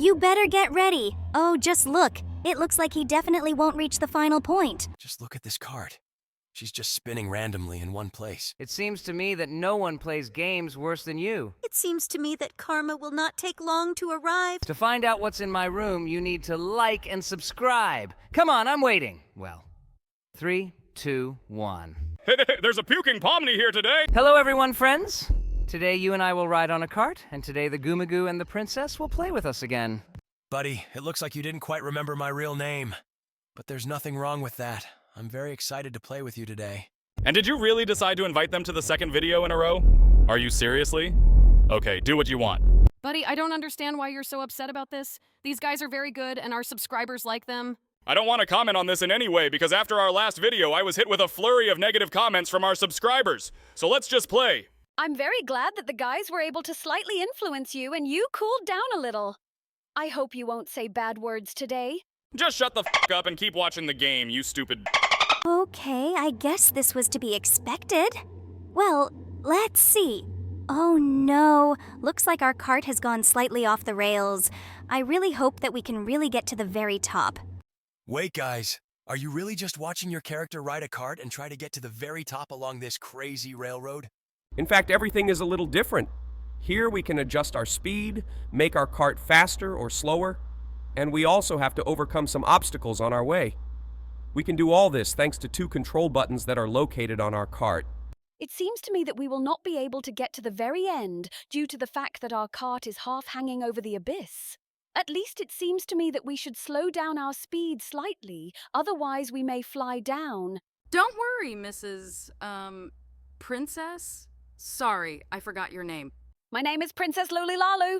You better get ready. Oh, just look. It looks like he definitely won't reach the final point. Just look at this cart. She's just spinning randomly in one place. It seems to me that no one plays games worse than you. It seems to me that karma will not take long to arrive. To find out what's in my room, you need to like and subscribe. Come on, I'm waiting. Well, 3, 2, 1. Hey, there's a puking POMNI here today! Hello, everyone, friends. Today you and I will ride on a cart, and today the Goomagoo and the princess will play with us again. Buddy, it looks like you didn't quite remember my real name. But there's nothing wrong with that. I'm very excited to play with you today. And did you really decide to invite them to the second video in a row? Are you seriously? Okay, do what you want. Buddy, I don't understand why you're so upset about this. These guys are very good, and our subscribers like them. I don't want to comment on this in any way because after our last video, I was hit with a flurry of negative comments from our subscribers. So let's just play. I'm very glad that the guys were able to slightly influence you and you cooled down a little. I hope you won't say bad words today. Just shut the f up and keep watching the game, you stupid. Okay, I guess this was to be expected. Well, let's see. Oh no, looks like our cart has gone slightly off the rails. I really hope that we can really get to the very top. Wait, guys. Are you really just watching your character ride a cart and try to get to the very top along this crazy railroad? In fact, everything is a little different. Here we can adjust our speed, make our cart faster or slower, and we also have to overcome some obstacles on our way. We can do all this thanks to 2 control buttons that are located on our cart. It seems to me that we will not be able to get to the very end due to the fact that our cart is half hanging over the abyss. At least it seems to me that we should slow down our speed slightly, otherwise we may fly down. Don't worry, Mrs. Princess? Sorry, I forgot your name. My name is Princess Lolilalu.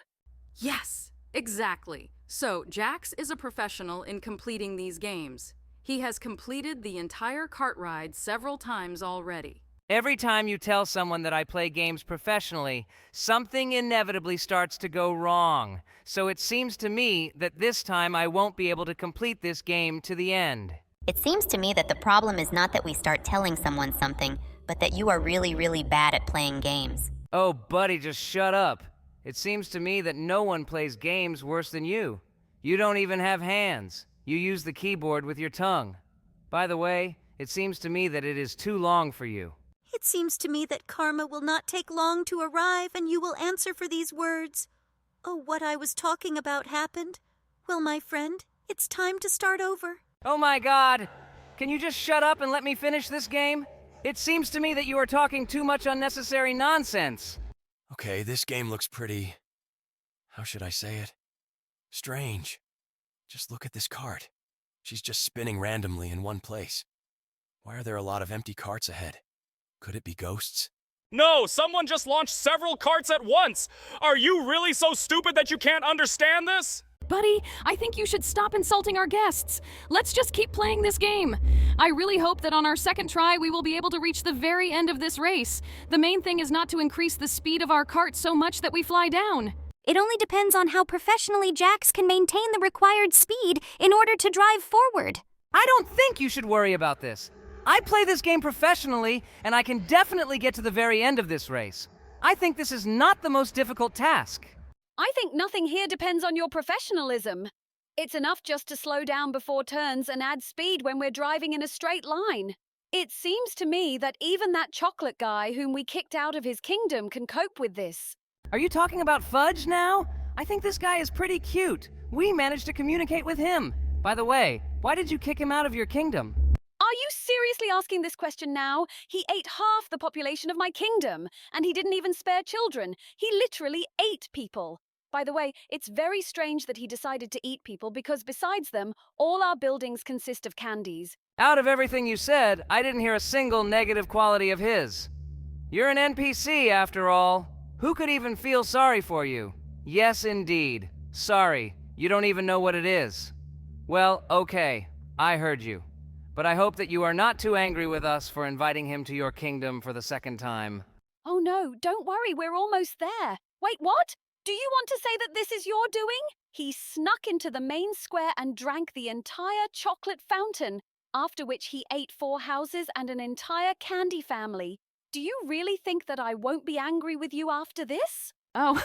Yes, exactly. So, Jax is a professional in completing these games. He has completed the entire cart ride several times already. Every time you tell someone that I play games professionally, something inevitably starts to go wrong. So it seems to me that this time I won't be able to complete this game to the end. It seems to me that the problem is not that we start telling someone something, but that you are really, really bad at playing games. Oh, buddy, just shut up. It seems to me that no one plays games worse than you. You don't even have hands. You use the keyboard with your tongue. By the way, it seems to me that it is too long for you. It seems to me that karma will not take long to arrive and you will answer for these words. Oh, what I was talking about happened. Well, my friend, it's time to start over. Oh my God! Can you just shut up and let me finish this game? It seems to me that you are talking too much unnecessary nonsense. Okay, this game looks pretty... how should I say it? Strange. Just look at this cart. She's just spinning randomly in one place. Why are there a lot of empty carts ahead? Could it be ghosts? No, someone just launched several carts at once! Are you really so stupid that you can't understand this? Buddy, I think you should stop insulting our guests. Let's just keep playing this game. I really hope that on our second try we will be able to reach the very end of this race. The main thing is not to increase the speed of our cart so much that we fly down. It only depends on how professionally Jax can maintain the required speed in order to drive forward. I don't think you should worry about this. I play this game professionally, and I can definitely get to the very end of this race. I think this is not the most difficult task. I think nothing here depends on your professionalism. It's enough just to slow down before turns and add speed when we're driving in a straight line. It seems to me that even that chocolate guy whom we kicked out of his kingdom can cope with this. Are you talking about Fudge now? I think this guy is pretty cute. We managed to communicate with him. By the way, why did you kick him out of your kingdom? Are you seriously asking this question now? He ate half the population of my kingdom, and he didn't even spare children. He literally ate people. By the way, it's very strange that he decided to eat people because besides them, all our buildings consist of candies. Out of everything you said, I didn't hear a single negative quality of his. You're an NPC, after all. Who could even feel sorry for you? Yes, indeed. Sorry, you don't even know what it is. Well, okay, I heard you. But I hope that you are not too angry with us for inviting him to your kingdom for the second time. Oh no, don't worry, we're almost there. Wait, what? Do you want to say that this is your doing? He snuck into the main square and drank the entire chocolate fountain, after which he ate 4 houses and an entire candy family. Do you really think that I won't be angry with you after this? Oh,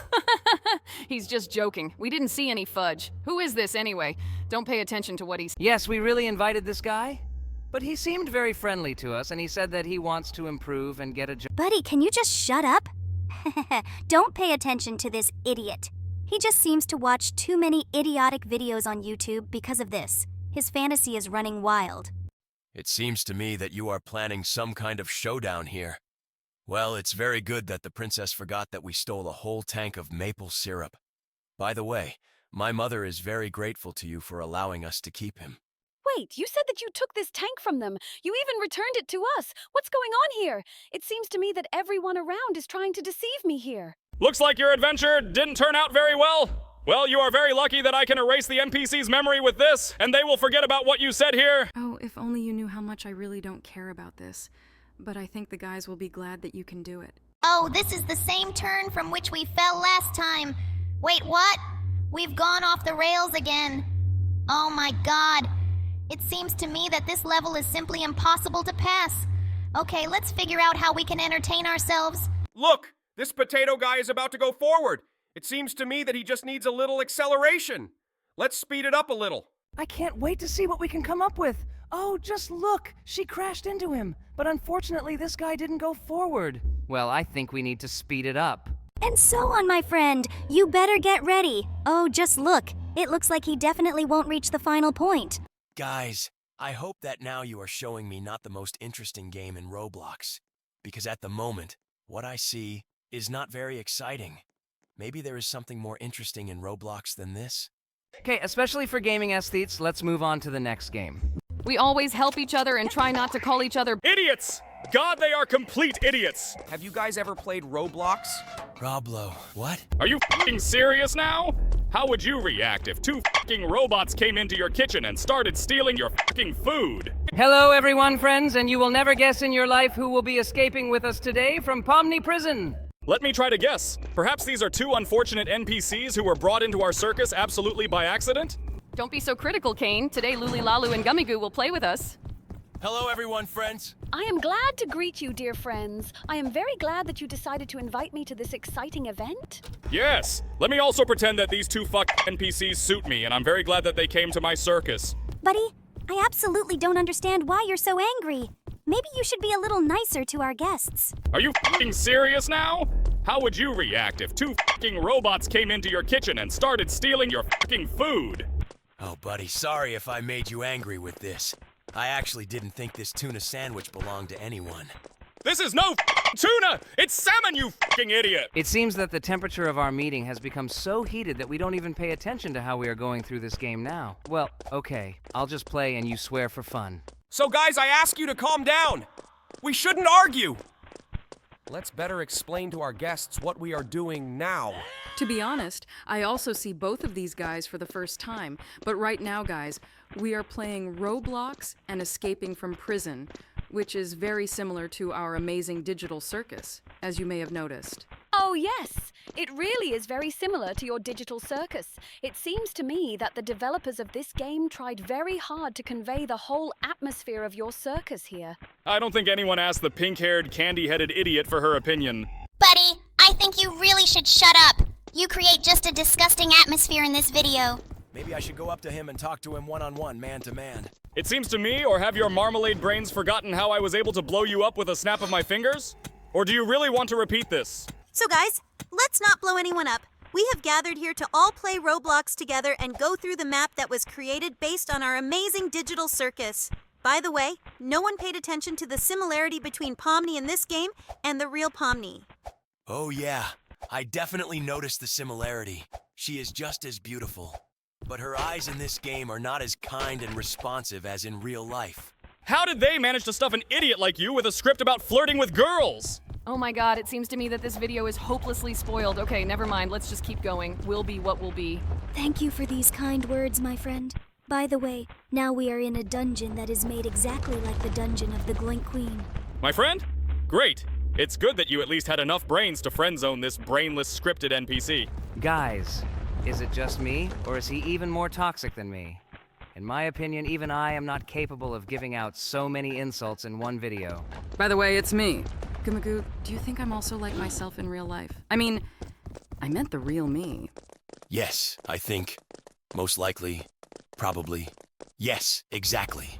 he's just joking. We didn't see any fudge. Who is this anyway? Don't pay attention to what he's... Yes, we really invited this guy, but he seemed very friendly to us, and he said that he wants to improve and get a job. Buddy, can you just shut up? Don't pay attention to this idiot. He just seems to watch too many idiotic videos on YouTube because of this. His fantasy is running wild. It seems to me that you are planning some kind of showdown here. Well, it's very good that the princess forgot that we stole a whole tank of maple syrup. By the way, my mother is very grateful to you for allowing us to keep him. Wait, you said that you took this tank from them. You even returned it to us. What's going on here? It seems to me that everyone around is trying to deceive me here. Looks like your adventure didn't turn out very well. Well, you are very lucky that I can erase the NPC's memory with this, and they will forget about what you said here. Oh, if only you knew how much I really don't care about this. But I think the guys will be glad that you can do it. Oh, this is the same turn from which we fell last time. Wait, what? We've gone off the rails again. Oh my god. It seems to me that this level is simply impossible to pass. Okay, let's figure out how we can entertain ourselves. Look! This potato guy is about to go forward. It seems to me that he just needs a little acceleration. Let's speed it up a little. I can't wait to see what we can come up with. Oh, just look! She crashed into him. But unfortunately, this guy didn't go forward. Well, I think we need to speed it up. And so on, my friend. You better get ready. Oh, just look. It looks like he definitely won't reach the final point. Guys, I hope that now you are showing me not the most interesting game in Roblox. Because at the moment, what I see is not very exciting. Maybe there is something more interesting in Roblox than this? Okay, especially for gaming aesthetes, let's move on to the next game. We always help each other and try not to call each other... Idiots! God, they are complete idiots! Have you guys ever played Roblox? Roblo, what? Are you f***ing serious now? How would you react if two f***ing robots came into your kitchen and started stealing your f***ing food? Hello, everyone, friends, and you will never guess in your life who will be escaping with us today from POMNI prison. Let me try to guess. Perhaps these are two unfortunate NPCs who were brought into our circus absolutely by accident? Don't be so critical, Kane. Today, Luli Lalu and Gummy Goo will play with us. Hello, everyone, friends. I am glad to greet you, dear friends. I am very glad that you decided to invite me to this exciting event. Yes. Let me also pretend that these two NPCs suit me, and I'm very glad that they came to my circus. Buddy, I absolutely don't understand why you're so angry. Maybe you should be a little nicer to our guests. Are you f***ing serious now? How would you react if two f***ing robots came into your kitchen and started stealing your f***ing food? Oh, buddy, sorry if I made you angry with this. I actually didn't think this tuna sandwich belonged to anyone. This is no f***ing tuna! It's salmon, you f***ing idiot! It seems that the temperature of our meeting has become so heated that we don't even pay attention to how we are going through this game now. Well, okay, I'll just play and you swear for fun. So guys, I ask you to calm down. We shouldn't argue. Let's better explain to our guests what we are doing now. To be honest, I also see both of these guys for the first time. But right now, guys, we are playing Roblox and escaping from prison, which is very similar to our amazing digital circus, as you may have noticed. Oh, yes. It really is very similar to your digital circus. It seems to me that the developers of this game tried very hard to convey the whole atmosphere of your circus here. I don't think anyone asked the pink-haired, candy-headed idiot for her opinion. Buddy, I think you really should shut up. You create just a disgusting atmosphere in this video. Maybe I should go up to him and talk to him one-on-one, man-to-man. It seems to me, or have your marmalade brains forgotten how I was able to blow you up with a snap of my fingers? Or do you really want to repeat this? So guys, let's not blow anyone up. We have gathered here to all play Roblox together and go through the map that was created based on our amazing digital circus. By the way, no one paid attention to the similarity between POMNI in this game and the real POMNI. Oh yeah, I definitely noticed the similarity. She is just as beautiful. But her eyes in this game are not as kind and responsive as in real life. How did they manage to stuff an idiot like you with a script about flirting with girls? Oh my god, it seems to me that this video is hopelessly spoiled. Okay, never mind, let's just keep going. Will be what will be. Thank you for these kind words, my friend. By the way, now we are in a dungeon that is made exactly like the dungeon of the Gloink Queen. My friend? Great. It's good that you at least had enough brains to friend-zone this brainless scripted NPC. Guys, is it just me, or is he even more toxic than me? In my opinion, even I am not capable of giving out so many insults in one video. By the way, it's me. Gumagoo, do you think I'm also like myself in real life? I mean, I meant the real me. Yes, I think. Most likely. Probably. Yes, exactly.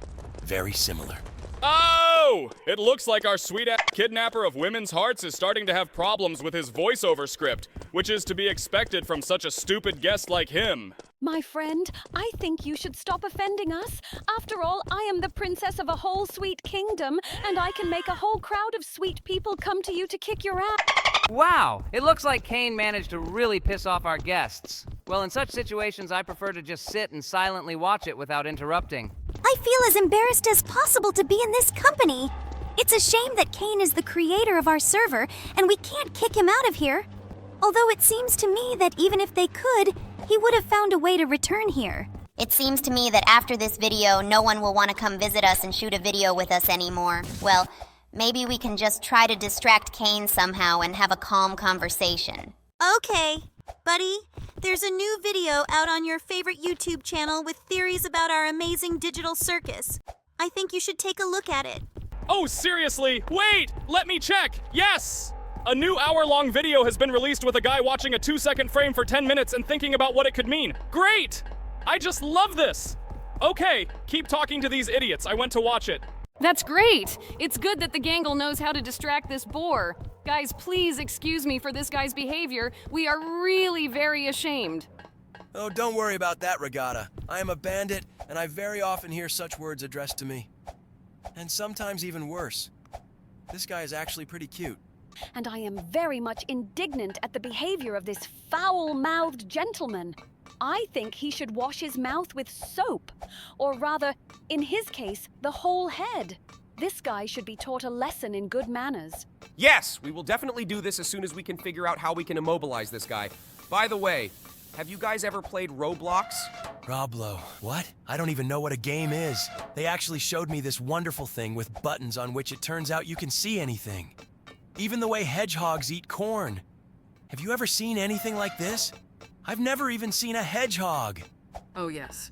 Very similar. Oh! It looks like our sweet-ass kidnapper of women's hearts is starting to have problems with his voiceover script, which is to be expected from such a stupid guest like him. My friend, I think you should stop offending us. After all, I am the princess of a whole sweet kingdom, and I can make a whole crowd of sweet people come to you to kick your ass. Wow, it looks like Kane managed to really piss off our guests. Well, in such situations, I prefer to just sit and silently watch it without interrupting. I feel as embarrassed as possible to be in this company. It's a shame that Kane is the creator of our server, and we can't kick him out of here. Although it seems to me that even if they could, he would have found a way to return here. It seems to me that after this video, no one will want to come visit us and shoot a video with us anymore. Well, maybe we can just try to distract Kane somehow and have a calm conversation. Okay, buddy, there's a new video out on your favorite YouTube channel with theories about our amazing digital circus. I think you should take a look at it. Oh, seriously? Wait! Let me check! Yes! A new hour-long video has been released with a guy watching a 2-second frame for 10 minutes and thinking about what it could mean. Great! I just love this! Okay, keep talking to these idiots. I went to watch it. That's great! It's good that the Gangle knows how to distract this boar. Guys, please excuse me for this guy's behavior. We are really very ashamed. Oh, don't worry about that, Regatta. I am a bandit, and I very often hear such words addressed to me. And sometimes even worse. This guy is actually pretty cute. And I am very much indignant at the behavior of this foul-mouthed gentleman. I think he should wash his mouth with soap. Or rather, in his case, the whole head. This guy should be taught a lesson in good manners. Yes, we will definitely do this as soon as we can figure out how we can immobilize this guy. By the way, have you guys ever played Roblox? Roblo, what? I don't even know what a game is. They actually showed me this wonderful thing with buttons on which it turns out you can see anything. Even the way hedgehogs eat corn. Have you ever seen anything like this? I've never even seen a hedgehog. Oh, yes.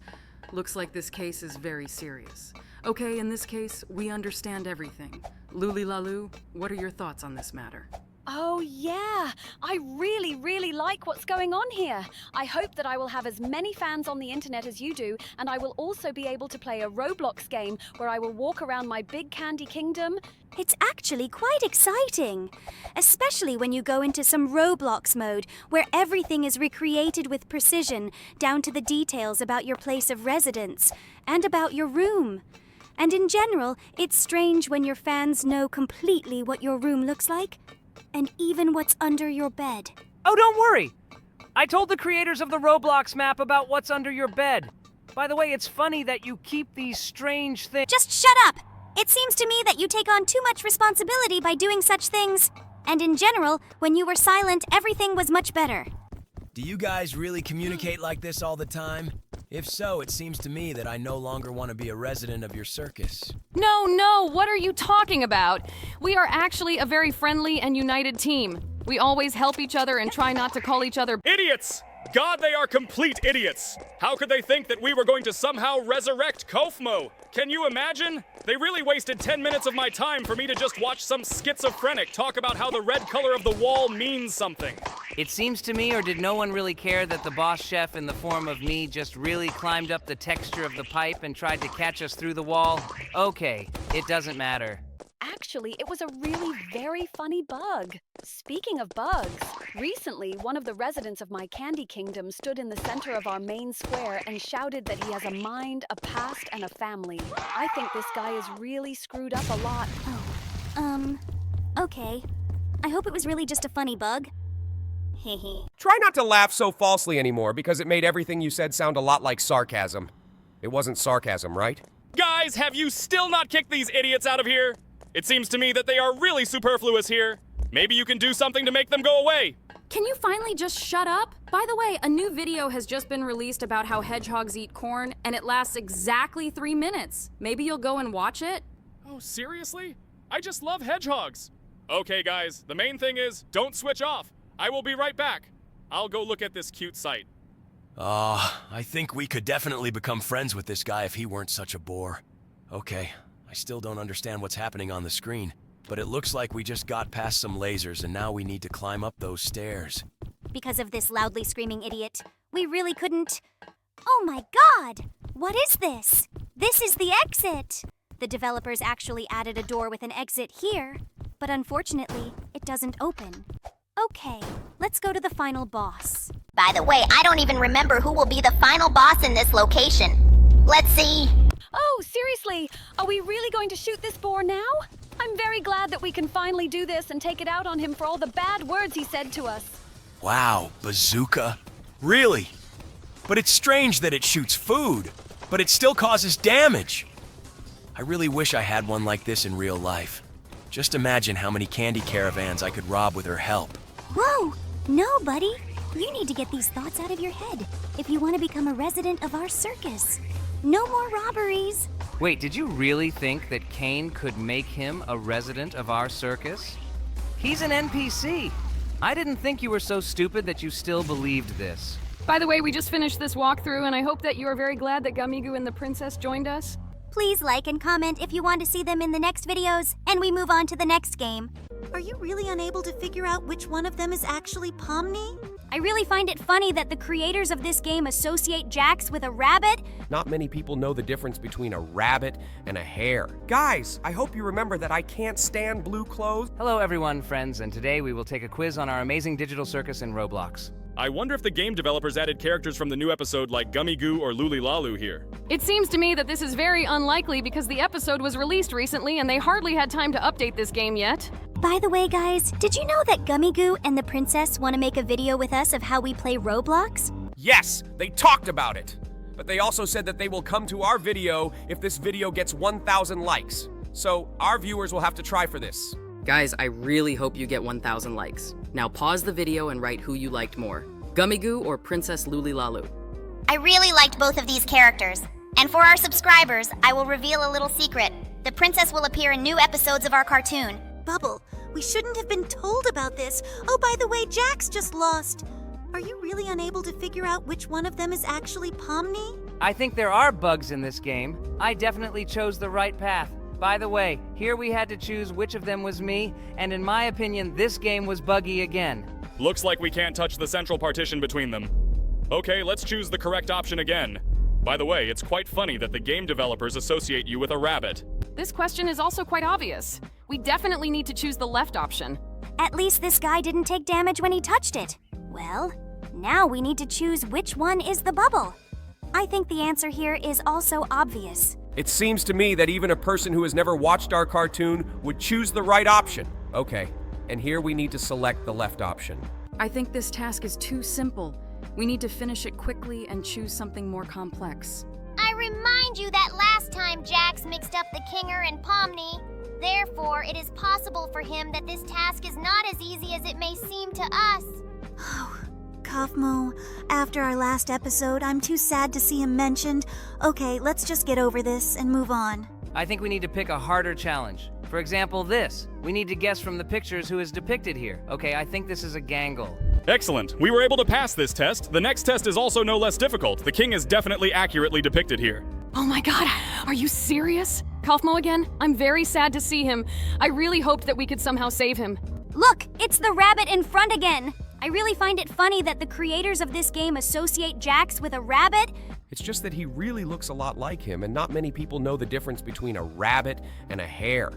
Looks like this case is very serious. Okay, in this case, we understand everything. Luli-Lalu, what are your thoughts on this matter? Oh yeah, I really like what's going on here. I hope that I will have as many fans on the internet as you do, and I will also be able to play a Roblox game where I will walk around my big candy kingdom. It's actually quite exciting, especially when you go into some Roblox mode where everything is recreated with precision down to the details about your place of residence and about your room. And in general, it's strange when your fans know completely what your room looks like. And even what's under your bed. Oh, don't worry! I told the creators of the Roblox map about what's under your bed. By the way, it's funny that you keep these strange things. Just shut up! It seems to me that you take on too much responsibility by doing such things. And in general, when you were silent, everything was much better. Do you guys really communicate like this all the time? If so, it seems to me that I no longer want to be a resident of your circus. No, what are you talking about? We are actually a very friendly and united team. We always help each other and try not to call each other Idiots! God, they are complete idiots! How could they think that we were going to somehow resurrect Kofmo? Can you imagine? They really wasted 10 minutes of my time for me to just watch some schizophrenic talk about how the red color of the wall means something. It seems to me, or did no one really care that the boss chef in the form of me just really climbed up the texture of the pipe and tried to catch us through the wall? Okay, it doesn't matter. Actually, it was a really very funny bug. Speaking of bugs, recently one of the residents of my candy kingdom stood in the center of our main square and shouted that he has a mind, a past, and a family. I think this guy is really screwed up a lot. Okay. I hope it was really just a funny bug. Hehe. Try not to laugh so falsely anymore because it made everything you said sound a lot like sarcasm. It wasn't sarcasm, right? Guys, have you still not kicked these idiots out of here? It seems to me that they are really superfluous here. Maybe you can do something to make them go away. Can you finally just shut up? By the way, a new video has just been released about how hedgehogs eat corn, and it lasts exactly 3 minutes. Maybe you'll go and watch it? Oh, seriously? I just love hedgehogs. Okay, guys, the main thing is, don't switch off. I will be right back. I'll go look at this cute site. I think we could definitely become friends with this guy if he weren't such a bore. Okay, I still don't understand what's happening on the screen, but it looks like we just got past some lasers and now we need to climb up those stairs. because of this loudly screaming idiot. We really couldn't. Oh my god! What is this? This is the exit! The developers actually added a door with an exit here, but unfortunately, it doesn't open. Okay, let's go to the final boss. By the way, I don't even remember who will be the final boss in this location. Let's see. Oh, seriously? Are we really going to shoot this boar now? I'm very glad that we can finally do this and take it out on him for all the bad words he said to us. Wow, bazooka? Really? But it's strange that it shoots food, but it still causes damage. I really wish I had one like this in real life. Just imagine how many candy caravans I could rob with her help. Whoa! No, buddy. You need to get these thoughts out of your head if you want to become a resident of our circus. No more robberies. Wait, did you really think that Kane could make him a resident of our circus? He's an NPC. I didn't think you were so stupid that you still believed this. By the way, we just finished this walkthrough, and I hope that you are very glad that Gummigoo and the princess joined us. Please like and comment if you want to see them in the next videos, and we move on to the next game. Are you really unable to figure out which one of them is actually POMNI? I really find it funny that the creators of this game associate Jax with a rabbit. Not many people know the difference between a rabbit and a hare. Guys, I hope you remember that I can't stand blue clothes. Hello everyone, friends, and today we will take a quiz on our amazing digital circus in Roblox. I wonder if the game developers added characters from the new episode like Gummigoo or Lulilalu here. It seems to me that this is very unlikely because the episode was released recently and they hardly had time to update this game yet. By the way, guys, did you know that Gummigoo and the princess want to make a video with us of how we play Roblox? Yes, they talked about it. But they also said that they will come to our video if this video gets 1,000 likes. So our viewers will have to try for this. Guys, I really hope you get 1,000 likes. Now pause the video and write who you liked more, Gummigoo or Princess Lulilalu. I really liked both of these characters. And for our subscribers, I will reveal a little secret. The princess will appear in new episodes of our cartoon. Bubble, we shouldn't have been told about this. Oh, by the way, Jax just lost. Are you really unable to figure out which one of them is actually POMNI? I think there are bugs in this game. I definitely chose the right path. By the way, here we had to choose which of them was me, and in my opinion, this game was buggy again. Looks like we can't touch the central partition between them. Okay, let's choose the correct option again. By the way, it's quite funny that the game developers associate you with a rabbit. This question is also quite obvious. We definitely need to choose the left option. At least this guy didn't take damage when he touched it. Well, now we need to choose which one is the bubble. I think the answer here is also obvious. It seems to me that even a person who has never watched our cartoon would choose the right option. Okay, and here we need to select the left option. I think this task is too simple. We need to finish it quickly and choose something more complex. I remind you that last time Jax mixed up the Kinger and POMNI. Therefore, it is possible for him that this task is not as easy as it may seem to us. Kaufmo, after our last episode, I'm too sad to see him mentioned. Okay, let's just get over this and move on. I think we need to pick a harder challenge. For example, this. We need to guess from the pictures who is depicted here. Okay, I think this is a gangle. Excellent. We were able to pass this test. The next test is also no less difficult. The king is definitely accurately depicted here. Oh my god, are you serious? Kaufmo again? I'm very sad to see him. I really hoped that we could somehow save him. Look, it's the rabbit in front again. I really find it funny that the creators of this game associate Jax with a rabbit. It's just that he really looks a lot like him, and not many people know the difference between a rabbit and a hare.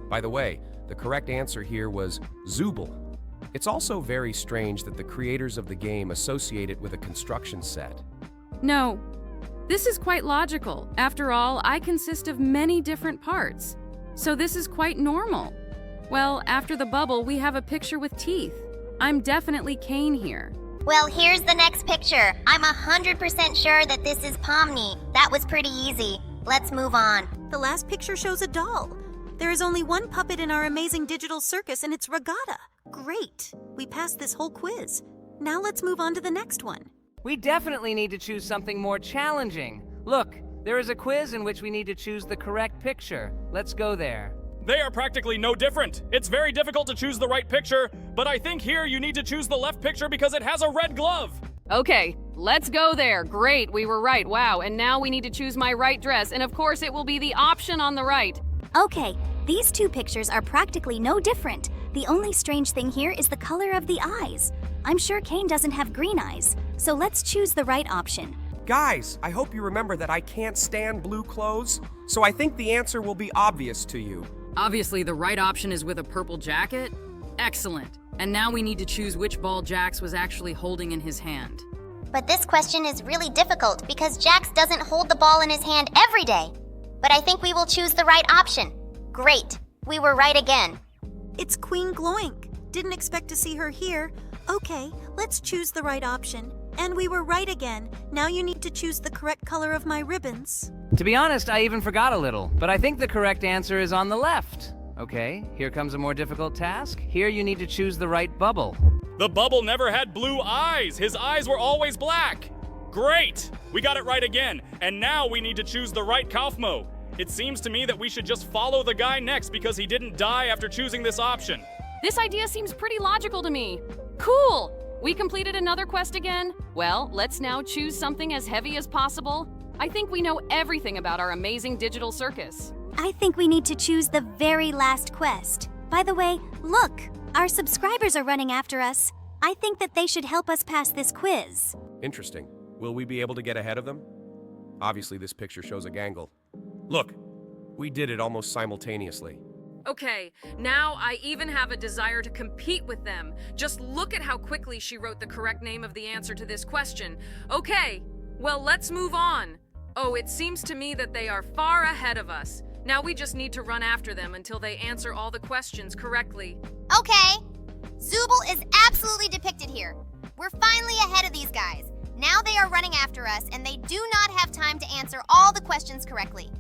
By the way, the correct answer here was Zooble. It's also very strange that the creators of the game associate it with a construction set. No, this is quite logical. After all, I consist of many different parts. So this is quite normal. Well, after the bubble, we have a picture with teeth. I'm definitely Kane here. Well, here's the next picture. I'm 100% sure that this is POMNI. That was pretty easy. Let's move on. The last picture shows a doll. There is only one puppet in our amazing digital circus, and it's Regatta. Great. We passed this whole quiz. Now let's move on to the next one. We definitely need to choose something more challenging. Look, there is a quiz in which we need to choose the correct picture. Let's go there. They are practically no different. It's very difficult to choose the right picture, but I think here you need to choose the left picture because it has a red glove. Okay, let's go there. Great, we were right. Wow, and now we need to choose my right dress, and of course it will be the option on the right. Okay, these two pictures are practically no different. The only strange thing here is the color of the eyes. I'm sure Kane doesn't have green eyes, so let's choose the right option. Guys, I hope you remember that I can't stand blue clothes, so I think the answer will be obvious to you. Obviously, the right option is with a purple jacket. Excellent. And now we need to choose which ball Jax was actually holding in his hand. But this question is really difficult because Jax doesn't hold the ball in his hand every day. But I think we will choose the right option. Great. We were right again. It's Queen Gloink. Didn't expect to see her here. Okay, let's choose the right option. And we were right again. Now you need to choose the correct color of my ribbons. To be honest, I even forgot a little, but I think the correct answer is on the left. Okay, here comes a more difficult task. Here you need to choose the right bubble. The bubble never had blue eyes. His eyes were always black. Great! We got it right again. And now we need to choose the right Kaufmo. It seems to me that we should just follow the guy next because he didn't die after choosing this option. This idea seems pretty logical to me. Cool! We completed another quest again. Well, let's now choose something as heavy as possible. I think we know everything about our amazing digital circus. I think we need to choose the very last quest. By the way, look, our subscribers are running after us. I think that they should help us pass this quiz. Interesting. Will we be able to get ahead of them? Obviously, this picture shows a gangle. Look, we did it almost simultaneously. Okay, now I even have a desire to compete with them. Just look at how quickly she wrote the correct name of the answer to this question. Okay, well, let's move on. Oh, it seems to me that they are far ahead of us. Now we just need to run after them until they answer all the questions correctly. Okay. Zooble is absolutely depicted here. We're finally ahead of these guys. Now they are running after us, and they do not have time to answer all the questions correctly.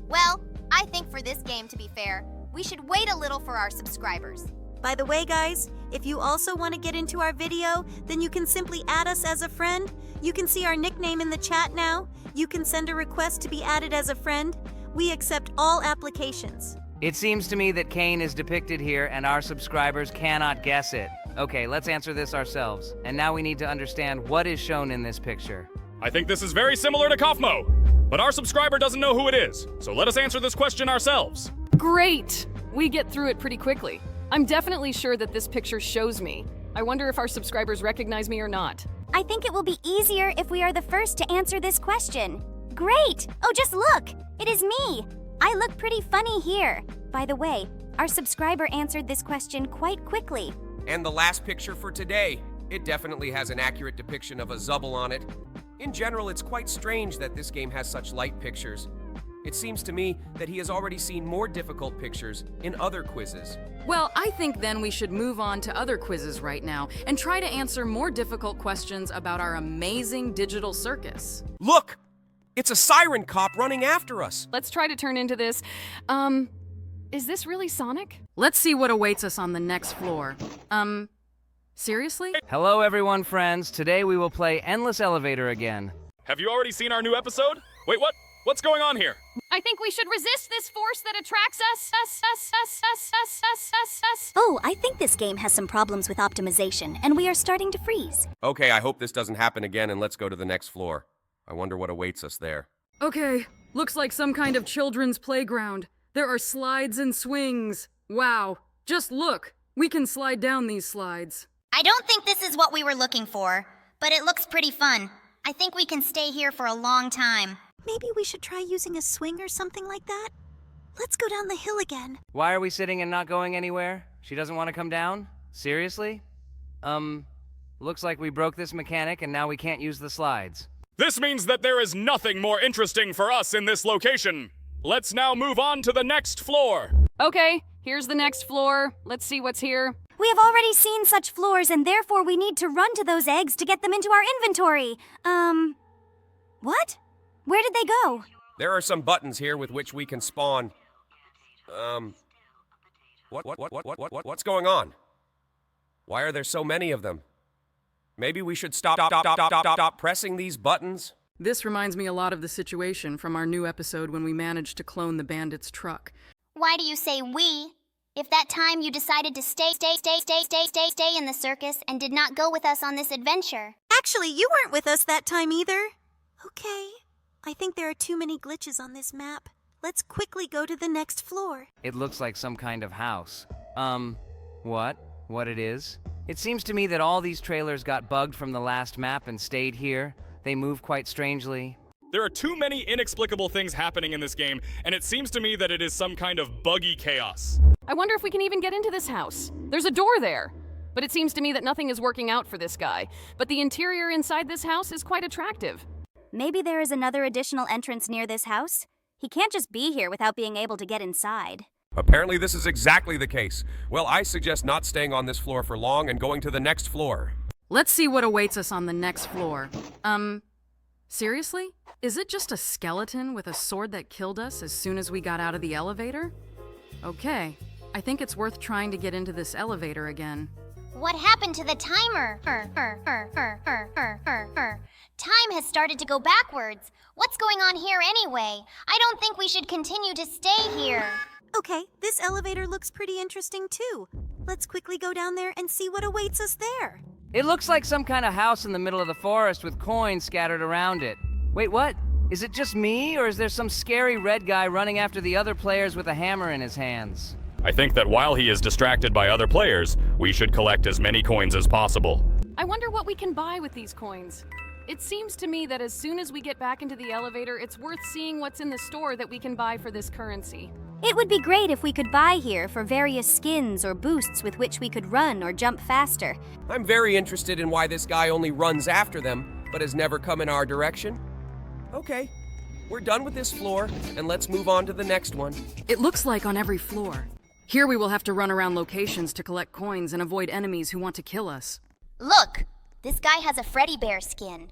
Well, I think for this game, to be fair, we should wait a little for our subscribers. By the way, guys, if you also want to get into our video, then you can simply add us as a friend. You can see our nickname in the chat now. You can send a request to be added as a friend. We accept all applications. It seems to me that Kane is depicted here and our subscribers cannot guess it. Okay, let's answer this ourselves. And now we need to understand what is shown in this picture. I think this is very similar to Kaufmo, but our subscriber doesn't know who it is, so let us answer this question ourselves. Great! We get through it pretty quickly. I'm definitely sure that this picture shows me. I wonder if our subscribers recognize me or not. I think it will be easier if we are the first to answer this question. Great! Oh, just look! It is me! I look pretty funny here. By the way, our subscriber answered this question quite quickly. And the last picture for today. It definitely has an accurate depiction of a Zubble on it. In general, it's quite strange that this game has such light pictures. It seems to me that he has already seen more difficult pictures in other quizzes. Well, I think then we should move on to other quizzes right now and try to answer more difficult questions about our amazing digital circus. Look! It's a siren cop running after us! Let's try to turn into this. Is this really Sonic? Let's see what awaits us on the next floor. Seriously? Hello everyone, friends. Today we will play Endless Elevator again. Have you already seen our new episode? Wait, what? What's going on here? I think we should resist this force that attracts us. Oh, I think this game has some problems with optimization, and we are starting to freeze. Okay, I hope this doesn't happen again, and let's go to the next floor. I wonder what awaits us there. Okay, looks like some kind of children's playground. There are slides and swings. Wow, just look. We can slide down these slides. I don't think this is what we were looking for, but it looks pretty fun. I think we can stay here for a long time. Maybe we should try using a swing or something like that? Let's go down the hill again. Why are we sitting and not going anywhere? She doesn't want to come down? Seriously? Looks like we broke this mechanic and now we can't use the slides. This means that there is nothing more interesting for us in this location. Let's now move on to the next floor. Okay, here's the next floor. Let's see what's here. We have already seen such floors, and therefore we need to run to those eggs to get them into our inventory. What? Where did they go? There are some buttons here with which we can spawn. What's going on? Why are there so many of them? Maybe we should stop pressing these buttons? This reminds me a lot of the situation from our new episode when we managed to clone the bandit's truck. Why do you say we? If that time you decided to stay in the circus and did not go with us on this adventure. Actually, you weren't with us that time either. Okay. I think there are too many glitches on this map. Let's quickly go to the next floor. It looks like some kind of house. What? What it is? It seems to me that all these trailers got bugged from the last map and stayed here. They move quite strangely. There are too many inexplicable things happening in this game, and it seems to me that it is some kind of buggy chaos. I wonder if we can even get into this house. There's a door there. But it seems to me that nothing is working out for this guy. But the interior inside this house is quite attractive. Maybe there is another additional entrance near this house? He can't just be here without being able to get inside. Apparently this is exactly the case. Well, I suggest not staying on this floor for long and going to the next floor. Let's see what awaits us on the next floor. Seriously? Is it just a skeleton with a sword that killed us as soon as we got out of the elevator? Okay, I think it's worth trying to get into this elevator again. What happened to the timer? Time has started to go backwards. What's going on here anyway? I don't think we should continue to stay here. Okay, this elevator looks pretty interesting too. Let's quickly go down there and see what awaits us there. It looks like some kind of house in the middle of the forest with coins scattered around it. Wait, what? Is it just me, or is there some scary red guy running after the other players with a hammer in his hands? I think that while he is distracted by other players, we should collect as many coins as possible. I wonder what we can buy with these coins. It seems to me that as soon as we get back into the elevator, it's worth seeing what's in the store that we can buy for this currency. It would be great if we could buy here for various skins or boosts with which we could run or jump faster. I'm very interested in why this guy only runs after them, but has never come in our direction. Okay, we're done with this floor, and let's move on to the next one. It looks like on every floor. Here we will have to run around locations to collect coins and avoid enemies who want to kill us. Look, this guy has a Freddy Bear skin.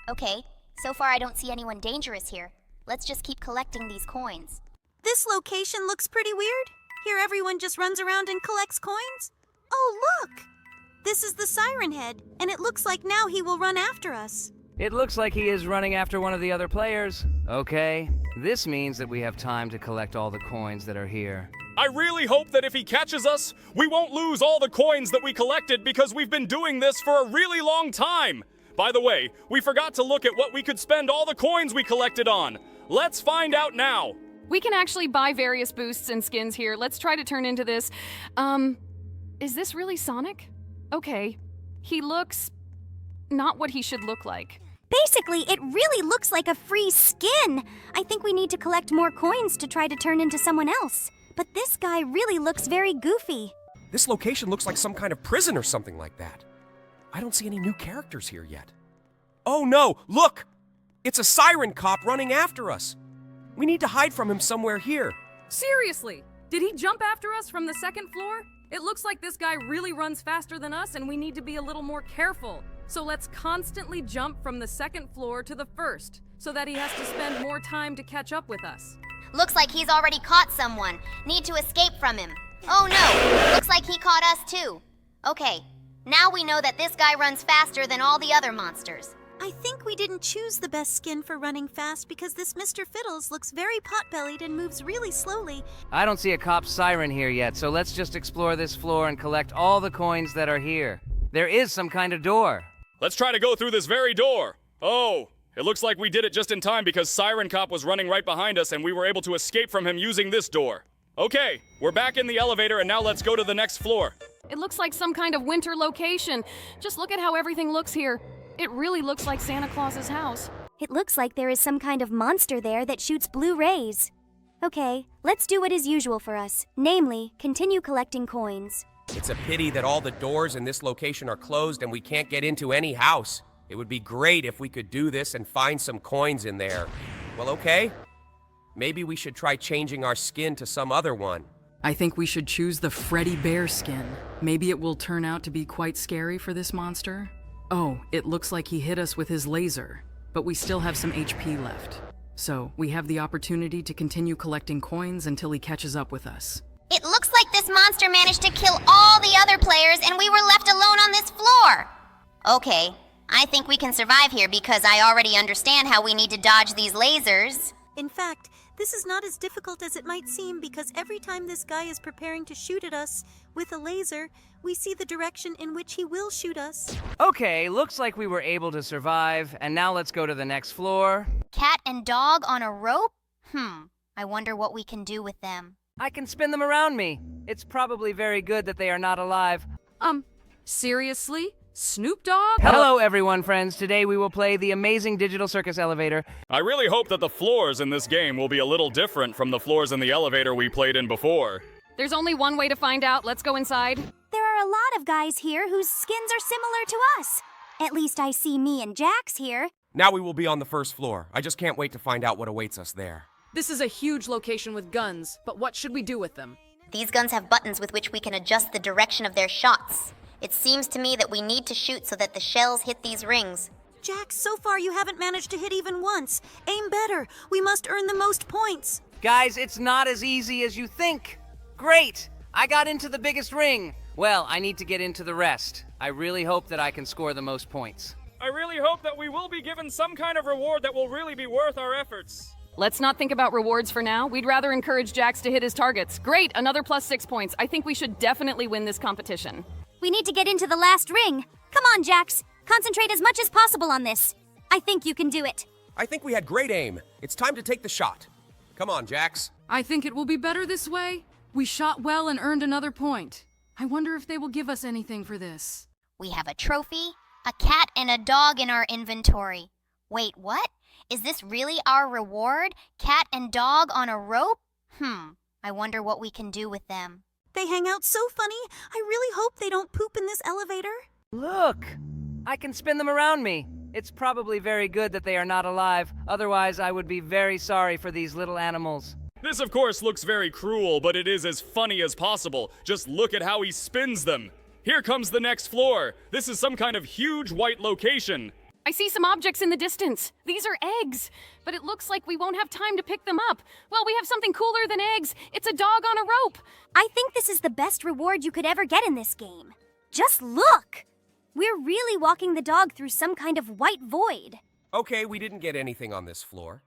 Okay, so far I don't see anyone dangerous here. Let's just keep collecting these coins. This location looks pretty weird. Here everyone just runs around and collects coins. Oh, look! This is the Siren Head, and it looks like now he will run after us. It looks like he is running after one of the other players. Okay, this means that we have time to collect all the coins that are here. I really hope that if he catches us, we won't lose all the coins that we collected because we've been doing this for a really long time. By the way, we forgot to look at what we could spend all the coins we collected on. Let's find out now. We can actually buy various boosts and skins here. Let's try to turn into this. Is this really Sonic? Okay, he looks not what he should look like. Basically, it really looks like a free skin. I think we need to collect more coins to try to turn into someone else. But this guy really looks very goofy. This location looks like some kind of prison or something like that. I don't see any new characters here yet. Oh no, look! It's a siren cop running after us. We need to hide from him somewhere here. Seriously, did he jump after us from the second floor? It looks like this guy really runs faster than us and we need to be a little more careful. So let's constantly jump from the second floor to the first, so that he has to spend more time to catch up with us. Looks like he's already caught someone. Need to escape from him. Oh no, looks like he caught us too. Okay, now we know that this guy runs faster than all the other monsters. I think we didn't choose the best skin for running fast because this Mr. Fiddles looks very pot-bellied and moves really slowly. I don't see a cop siren here yet, so let's just explore this floor and collect all the coins that are here. There is some kind of door. Let's try to go through this very door. Oh, it looks like we did it just in time because Siren Cop was running right behind us and we were able to escape from him using this door. Okay, we're back in the elevator and now let's go to the next floor. It looks like some kind of winter location. Just look at how everything looks here. It really looks like Santa Claus's house. It looks like there is some kind of monster there that shoots blue rays. Okay, let's do what is usual for us, namely, continue collecting coins. It's a pity that all the doors in this location are closed and we can't get into any house. It would be great if we could do this and find some coins in there. Well, okay. Maybe we should try changing our skin to some other one. I think we should choose the Freddy Bear skin. Maybe it will turn out to be quite scary for this monster. Oh, it looks like he hit us with his laser, but we still have some HP left. So, we have the opportunity to continue collecting coins until he catches up with us. It looks like this monster managed to kill all the other players and we were left alone on this floor. Okay, I think we can survive here because I already understand how we need to dodge these lasers. In fact, this is not as difficult as it might seem because every time this guy is preparing to shoot at us with a laser, we see the direction in which he will shoot us. Okay, looks like we were able to survive, and now let's go to the next floor. Cat and dog on a rope? I wonder what we can do with them. I can spin them around me. It's probably very good that they are not alive. Seriously? Snoop Dogg? Hello, everyone, friends. Today we will play the amazing digital circus elevator. I really hope that the floors in this game will be a little different from the floors in the elevator we played in before. There's only one way to find out. Let's go inside. There are a lot of guys here whose skins are similar to us. At least I see me and Jax here. Now we will be on the first floor. I just can't wait to find out what awaits us there. This is a huge location with guns, but what should we do with them? These guns have buttons with which we can adjust the direction of their shots. It seems to me that we need to shoot so that the shells hit these rings. Jax, so far you haven't managed to hit even once. Aim better. We must earn the most points. Guys, it's not as easy as you think. Great! I got into the biggest ring. Well, I need to get into the rest. I really hope that I can score the most points. I really hope that we will be given some kind of reward that will really be worth our efforts. Let's not think about rewards for now. We'd rather encourage Jax to hit his targets. Great, another plus 6 points. I think we should definitely win this competition. We need to get into the last ring. Come on, Jax. Concentrate as much as possible on this. I think you can do it. I think we had great aim. It's time to take the shot. Come on, Jax. I think it will be better this way. We shot well and earned another point. I wonder if they will give us anything for this. We have a trophy, a cat, and a dog in our inventory. Wait, what? Is this really our reward? Cat and dog on a rope? I wonder what we can do with them. They hang out so funny. I really hope they don't poop in this elevator. Look! I can spin them around me. It's probably very good that they are not alive. Otherwise, I would be very sorry for these little animals. This, of course, looks very cruel, but it is as funny as possible. Just look at how he spins them. Here comes the next floor. This is some kind of huge white location. I see some objects in the distance. These are eggs, but it looks like we won't have time to pick them up. Well, we have something cooler than eggs. It's a dog on a rope. I think this is the best reward you could ever get in this game. Just look! We're really walking the dog through some kind of white void. Okay, we didn't get anything on this floor,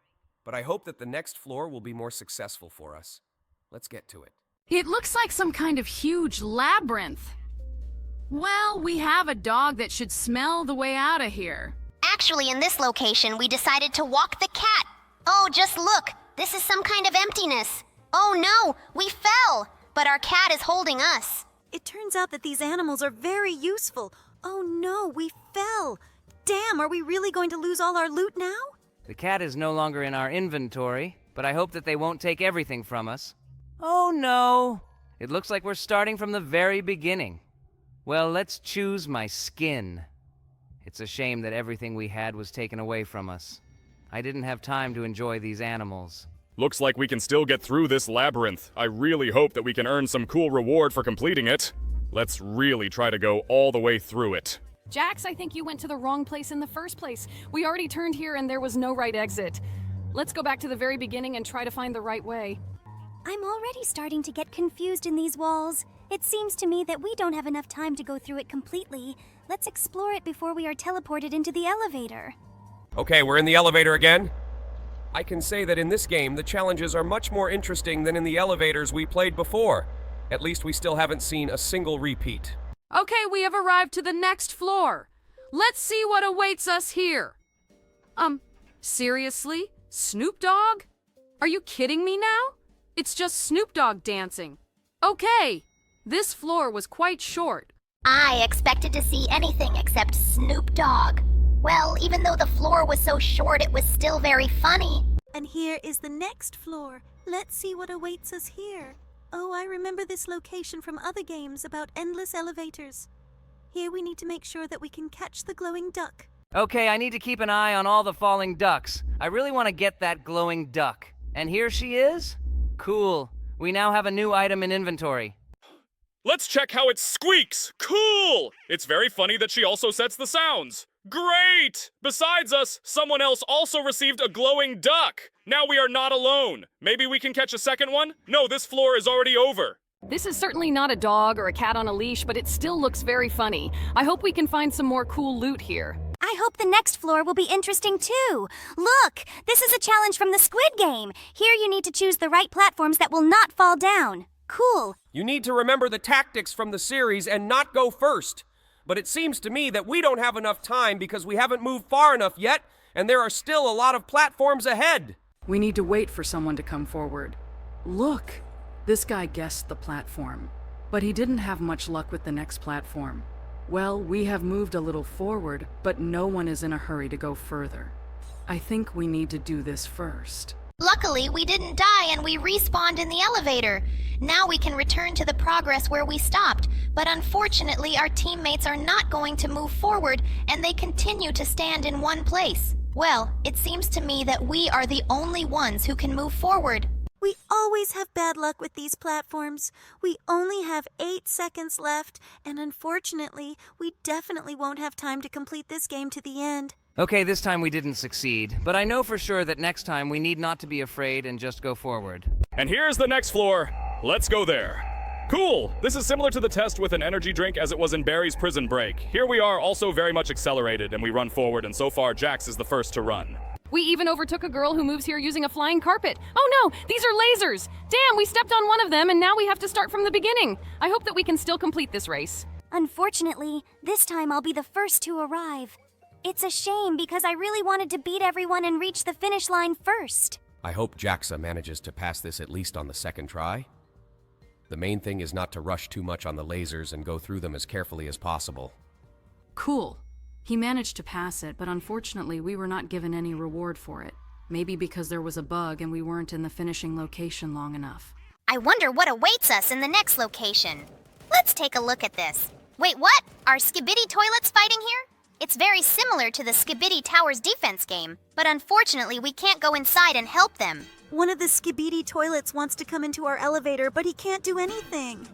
but I hope that the next floor will be more successful for us. Let's get to it. It looks like some kind of huge labyrinth. Well, we have a dog that should smell the way out of here. Actually, in this location, we decided to walk the cat. Oh, just look. This is some kind of emptiness. Oh no, we fell. But our cat is holding us. It turns out that these animals are very useful. Oh no, we fell. Damn, are we really going to lose all our loot now? The cat is no longer in our inventory, but I hope that they won't take everything from us. Oh no! It looks like we're starting from the very beginning. Well, let's choose my skin. It's a shame that everything we had was taken away from us. I didn't have time to enjoy these animals. Looks like we can still get through this labyrinth. I really hope that we can earn some cool reward for completing it. Let's really try to go all the way through it. Jax, I think you went to the wrong place in the first place. We already turned here and there was no right exit. Let's go back to the very beginning and try to find the right way. I'm already starting to get confused in these walls. It seems to me that we don't have enough time to go through it completely. Let's explore it before we are teleported into the elevator. Okay, we're in the elevator again. I can say that in this game, the challenges are much more interesting than in the elevators we played before. At least we still haven't seen a single repeat. Okay, we have arrived to the next floor. Let's see what awaits us here. Seriously? Snoop Dogg? Are you kidding me now? It's just Snoop Dogg dancing. Okay, this floor was quite short. I expected to see anything except Snoop Dogg. Well, even though the floor was so short, it was still very funny. And here is the next floor. Let's see what awaits us here. Oh, I remember this location from other games about endless elevators. Here we need to make sure that we can catch the glowing duck. Okay, I need to keep an eye on all the falling ducks. I really want to get that glowing duck. And here she is? Cool. We now have a new item in inventory. Let's check how it squeaks. Cool! It's very funny that she also sets the sounds. Great! Besides us, someone else also received a glowing duck. Now we are not alone. Maybe we can catch a second one? No, this floor is already over. This is certainly not a dog or a cat on a leash, but it still looks very funny. I hope we can find some more cool loot here. I hope the next floor will be interesting too. Look, this is a challenge from the Squid Game. Here you need to choose the right platforms that will not fall down. Cool. You need to remember the tactics from the series and not go first. But it seems to me that we don't have enough time because we haven't moved far enough yet, and there are still a lot of platforms ahead. We need to wait for someone to come forward. Look, this guy guessed the platform, but he didn't have much luck with the next platform. Well, we have moved a little forward, but no one is in a hurry to go further. I think we need to do this first. Luckily, we didn't die and we respawned in the elevator. Now we can return to the progress where we stopped, but unfortunately our teammates are not going to move forward and they continue to stand in one place. Well, it seems to me that we are the only ones who can move forward. We always have bad luck with these platforms. We only have 8 seconds left, and unfortunately, we definitely won't have time to complete this game to the end. Okay, this time we didn't succeed, but I know for sure that next time we need not to be afraid and just go forward. And here's the next floor. Let's go there. Cool! This is similar to the test with an energy drink as it was in Barry's prison break. Here we are, also very much accelerated, and we run forward, and so far Jax is the first to run. We even overtook a girl who moves here using a flying carpet. Oh no, these are lasers! Damn, we stepped on one of them and now we have to start from the beginning. I hope that we can still complete this race. Unfortunately, this time I'll be the first to arrive. It's a shame because I really wanted to beat everyone and reach the finish line first. I hope Jaxa manages to pass this at least on the second try. The main thing is not to rush too much on the lasers and go through them as carefully as possible. Cool. He managed to pass it, but unfortunately we were not given any reward for it. Maybe because there was a bug and we weren't in the finishing location long enough. I wonder what awaits us in the next location. Let's take a look at this. Wait, what? Are Skibidi toilets fighting here? It's very similar to the Skibidi Towers defense game, but unfortunately we can't go inside and help them. One of the Skibidi toilets wants to come into our elevator, but he can't do anything.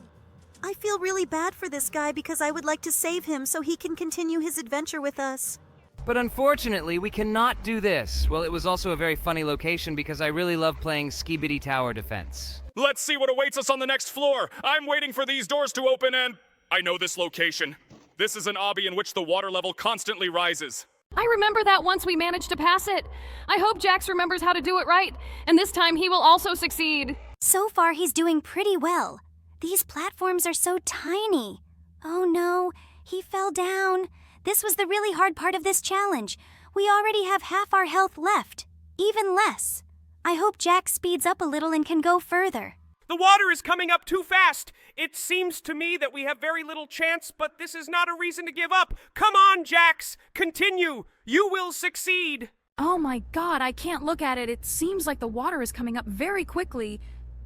I feel really bad for this guy because I would like to save him so he can continue his adventure with us. But unfortunately, we cannot do this. Well, it was also a very funny location because I really love playing Skibidi Tower Defense. Let's see what awaits us on the next floor. I'm waiting for these doors to open and... I know this location. This is an obby in which the water level constantly rises. I remember that once we managed to pass it. I hope Jax remembers how to do it right, and this time he will also succeed. So far, he's doing pretty well. These platforms are so tiny. Oh no, he fell down. This was the really hard part of this challenge. We already have half our health left, even less. I hope Jax speeds up a little and can go further. The water is coming up too fast. It seems to me that we have very little chance, but this is not a reason to give up. Come on, Jax. Continue. You will succeed. Oh my god, I can't look at it. It seems like the water is coming up very quickly.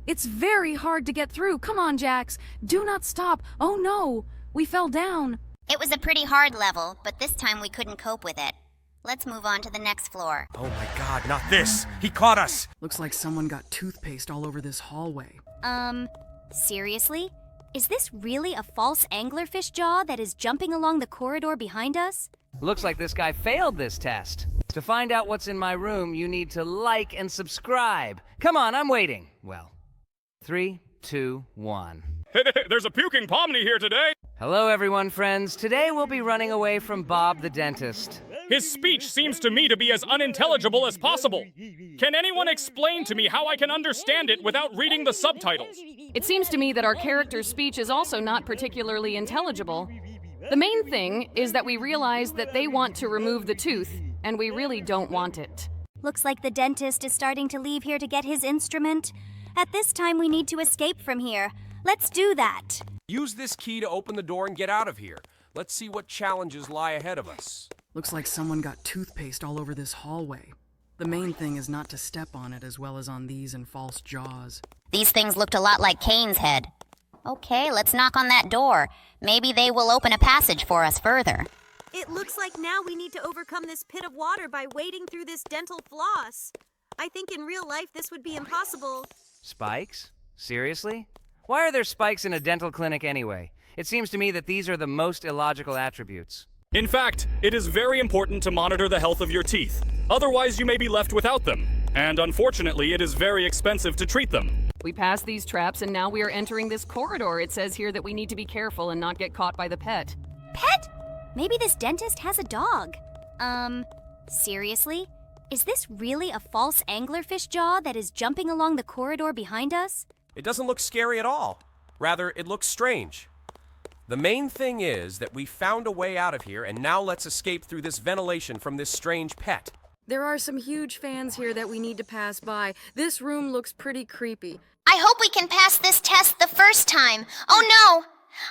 It's very hard to get through. Come on, Jax. Do not stop. Oh no, we fell down. It was a pretty hard level, but this time we couldn't cope with it. Let's move on to the next floor. Oh my god, not this. He caught us. Looks like someone got toothpaste all over this hallway. Seriously? Is this really a false anglerfish jaw that is jumping along the corridor behind us? Looks like this guy failed this test. To find out what's in my room, you need to like and subscribe. Come on, I'm waiting. Well, 3, 2, 1. There's a puking POMNI here today. Hello, everyone, friends. Today we'll be running away from Bob the dentist. His speech seems to me to be as unintelligible as possible. Can anyone explain to me how I can understand it without reading the subtitles? It seems to me that our character's speech is also not particularly intelligible. The main thing is that we realize that they want to remove the tooth, and we really don't want it. Looks like the dentist is starting to leave here to get his instrument. At this time, we need to escape from here. Let's do that. Use this key to open the door and get out of here. Let's see what challenges lie ahead of us. Looks like someone got toothpaste all over this hallway. The main thing is not to step on it as well as on these and false jaws. These things looked a lot like Kane's head. Okay, let's knock on that door. Maybe they will open a passage for us further. It looks like now we need to overcome this pit of water by wading through this dental floss. I think in real life this would be impossible. Spikes? Seriously? Why are there spikes in a dental clinic anyway? It seems to me that these are the most illogical attributes. In fact, it is very important to monitor the health of your teeth. Otherwise, you may be left without them. And unfortunately, it is very expensive to treat them. We passed these traps and now we are entering this corridor. It says here that we need to be careful and not get caught by the pet. Pet? Maybe this dentist has a dog. Seriously? Is this really a false anglerfish jaw that is jumping along the corridor behind us? It doesn't look scary at all. Rather, it looks strange. The main thing is that we found a way out of here, and now let's escape through this ventilation from this strange pet. There are some huge fans here that we need to pass by. This room looks pretty creepy. I hope we can pass this test the first time. Oh no!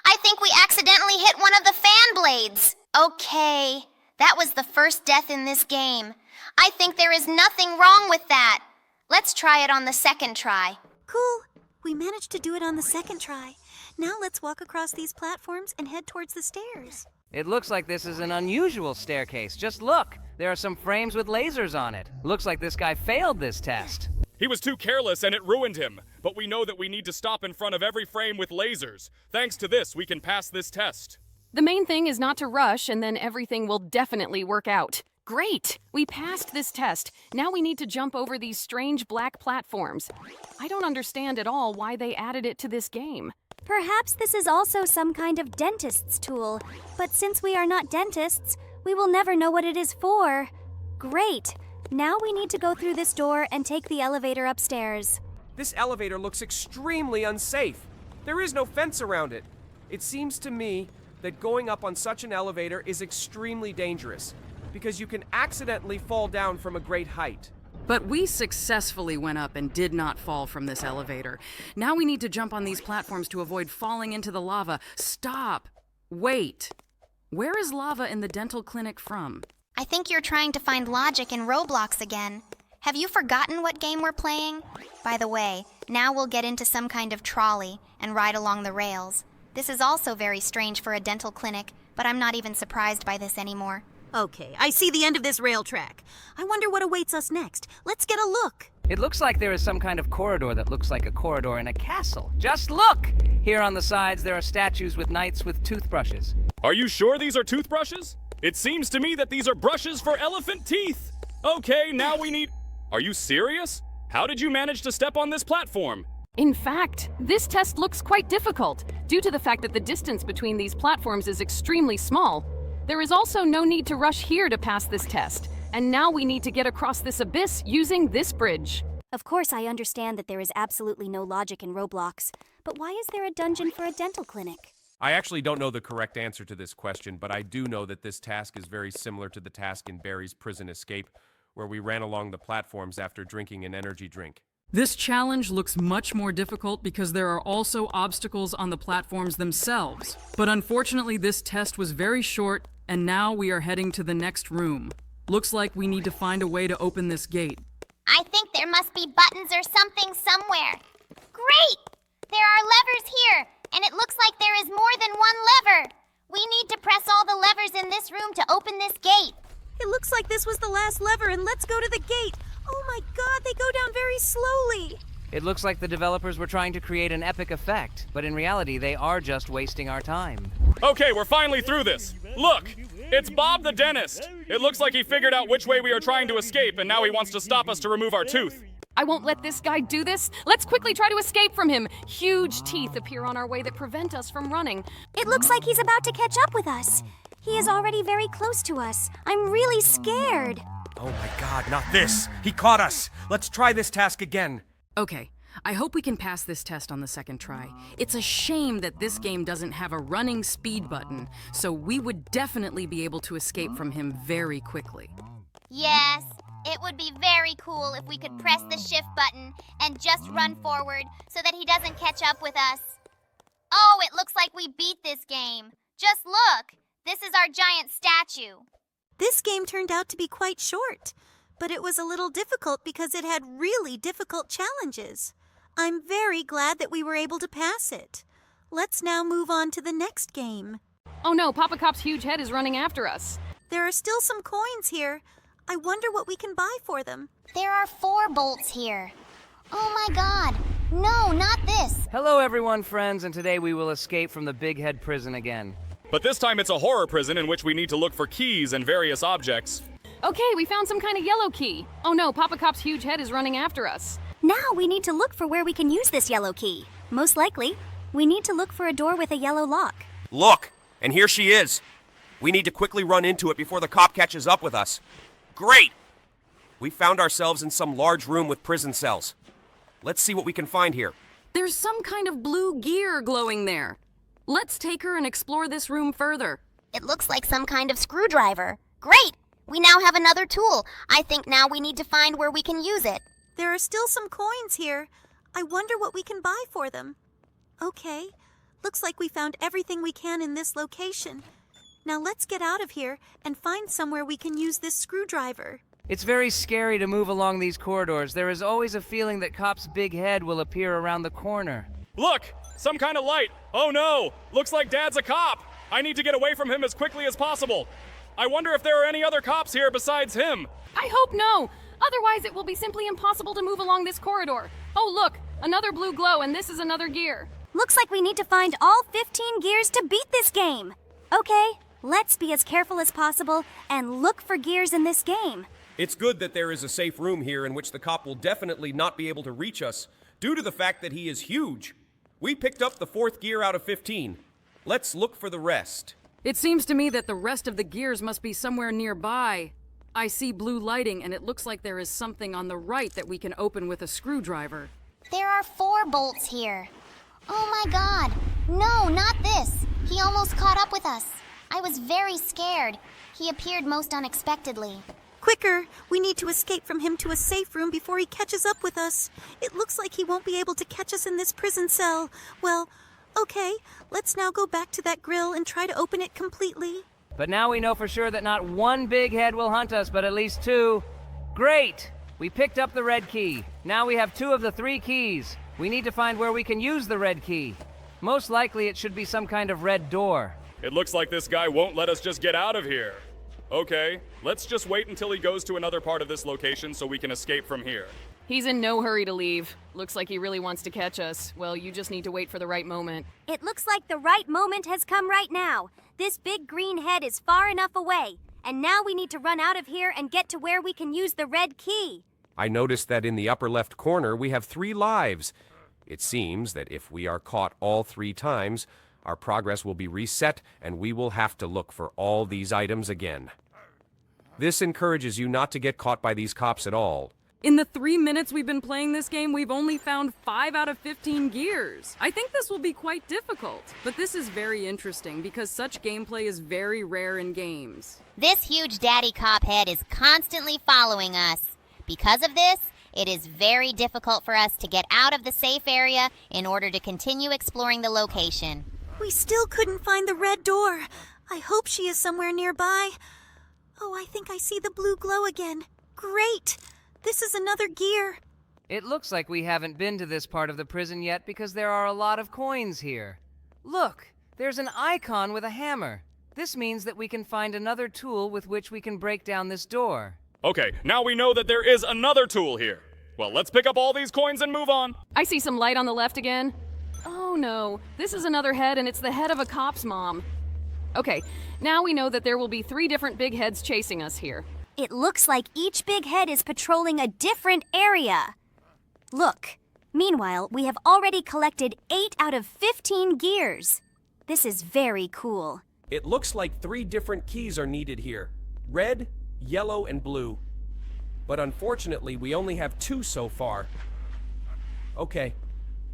I think we accidentally hit one of the fan blades. Okay, that was the first death in this game. I think there is nothing wrong with that. Let's try it on the second try. Cool. We managed to do it on the second try. Now let's walk across these platforms and head towards the stairs. It looks like this is an unusual staircase. Just look. There are some frames with lasers on it. Looks like this guy failed this test. He was too careless and it ruined him. But we know that we need to stop in front of every frame with lasers. Thanks to this, we can pass this test. The main thing is not to rush, and then everything will definitely work out. Great! We passed this test. Now we need to jump over these strange black platforms. I don't understand at all why they added it to this game. Perhaps this is also some kind of dentist's tool, but since we are not dentists, we will never know what it is for. Great! Now we need to go through this door and take the elevator upstairs. This elevator looks extremely unsafe. There is no fence around it. It seems to me that going up on such an elevator is extremely dangerous, because you can accidentally fall down from a great height. But we successfully went up and did not fall from this elevator. Now we need to jump on these platforms to avoid falling into the lava. Stop! Wait! Where is lava in the dental clinic from? I think you're trying to find logic in Roblox again. Have you forgotten what game we're playing? By the way, now we'll get into some kind of trolley and ride along the rails. This is also very strange for a dental clinic, but I'm not even surprised by this anymore. Okay, I see the end of this rail track. I wonder what awaits us next. Let's get a look. It looks like there is some kind of corridor that looks like a corridor in a castle. Just look! Here on the sides, there are statues with knights with toothbrushes. Are you sure these are toothbrushes? It seems to me that these are brushes for elephant teeth. Okay, now we need... Are you serious? How did you manage to step on this platform? In fact, this test looks quite difficult, due to the fact that the distance between these platforms is extremely small. There is also no need to rush here to pass this test, and now we need to get across this abyss using this bridge. Of course, I understand that there is absolutely no logic in Roblox, but why is there a dungeon for a dental clinic? I actually don't know the correct answer to this question, but I do know that this task is very similar to the task in Barry's prison escape, where we ran along the platforms after drinking an energy drink. This challenge looks much more difficult because there are also obstacles on the platforms themselves. But unfortunately, this test was very short, and now we are heading to the next room. Looks like we need to find a way to open this gate. I think there must be buttons or something somewhere. Great! There are levers here, and it looks like there is more than one lever. We need to press all the levers in this room to open this gate. It looks like this was the last lever, and let's go to the gate. Oh my god, they go down very slowly. It looks like the developers were trying to create an epic effect, but in reality, they are just wasting our time. Okay, we're finally through this. Look, it's Bob the dentist. It looks like he figured out which way we are trying to escape, and now he wants to stop us to remove our tooth. I won't let this guy do this. Let's quickly try to escape from him. Huge teeth appear on our way that prevent us from running. It looks like he's about to catch up with us. He is already very close to us. I'm really scared. Oh my god, not this! He caught us! Let's try this task again. Okay, I hope we can pass this test on the second try. It's a shame that this game doesn't have a running speed button, so we would definitely be able to escape from him very quickly. Yes, it would be very cool if we could press the shift button and just run forward so that he doesn't catch up with us. Oh, it looks like we beat this game. Just look! This is our giant statue. This game turned out to be quite short, but it was a little difficult because it had really difficult challenges. I'm very glad that we were able to pass it. Let's now move on to the next game. Oh no, Papa Cop's huge head is running after us. There are still some coins here. I wonder what we can buy for them. There are 4 bolts here. Oh my god. No, not this. Hello everyone, friends, and today we will escape from the Big Head prison again. But this time it's a horror prison in which we need to look for keys and various objects. Okay, we found some kind of yellow key. Oh no, Papa Cop's huge head is running after us. Now we need to look for where we can use this yellow key. Most likely, we need to look for a door with a yellow lock. Look! And here she is! We need to quickly run into it before the cop catches up with us. Great! We found ourselves in some large room with prison cells. Let's see what we can find here. There's some kind of blue gear glowing there. Let's take her and explore this room further. It looks like some kind of screwdriver. Great! We now have another tool. I think now we need to find where we can use it. There are still some coins here. I wonder what we can buy for them. Okay, Looks like we found everything we can in this location. Now let's get out of here and find somewhere we can use this screwdriver. It's very scary to move along these corridors. There is always a feeling that Cop's big head will appear around the corner. Look! Some kind of light! Oh no! Looks like Dad's a cop! I need to get away from him as quickly as possible. I wonder if there are any other cops here besides him. I hope no! Otherwise, it will be simply impossible to move along this corridor. Oh, look! Another blue glow, and this is another gear. Looks like we need to find all 15 gears to beat this game. Okay, let's be as careful as possible and look for gears in this game. It's good that there is a safe room here in which the cop will definitely not be able to reach us, due to the fact that he is huge. We picked up the 4th gear out of 15. Let's look for the rest. It seems to me that the rest of the gears must be somewhere nearby. I see blue lighting, and it looks like there is something on the right that we can open with a screwdriver. There are 4 bolts here. Oh my god. No, not this. He almost caught up with us. I was very scared. He appeared most unexpectedly. Quicker! We need to escape from him to a safe room before he catches up with us. It looks like he won't be able to catch us in this prison cell. Well, okay, let's now go back to that grill and try to open it completely. But now we know for sure that not one big head will hunt us, but at least 2. Great! We picked up the red key. Now we have 2 of the 3 keys. We need to find where we can use the red key. Most likely it should be some kind of red door. It looks like this guy won't let us just get out of here. Okay, let's just wait until he goes to another part of this location so we can escape from here. He's in no hurry to leave. Looks like he really wants to catch us. Well, you just need to wait for the right moment. It looks like the right moment has come right now. This big green head is far enough away. And now we need to run out of here and get to where we can use the red key. I noticed that in the upper left corner we have 3 lives. It seems that if we are caught all 3 times, our progress will be reset and we will have to look for all these items again. This encourages you not to get caught by these cops at all. In the 3 minutes we've been playing this game, we've only found 5 out of 15 gears. I think this will be quite difficult, but this is very interesting because such gameplay is very rare in games. This huge daddy cop head is constantly following us. Because of this, it is very difficult for us to get out of the safe area in order to continue exploring the location. We still couldn't find the red door. I hope she is somewhere nearby. Oh, I think I see the blue glow again. Great! This is another gear. It looks like we haven't been to this part of the prison yet because there are a lot of coins here. Look, there's an icon with a hammer. This means that we can find another tool with which we can break down this door. Okay, now we know that there is another tool here. Well, let's pick up all these coins and move on. I see some light on the left again. Oh no, this is another head and it's the head of a cop's mom. Okay, now we know that there will be 3 different big heads chasing us here. It looks like each big head is patrolling a different area. Look, meanwhile, we have already collected 8 out of 15 gears. This is very cool. It looks like 3 different keys are needed here. Red, yellow, and blue. But unfortunately, we only have 2 so far. Okay,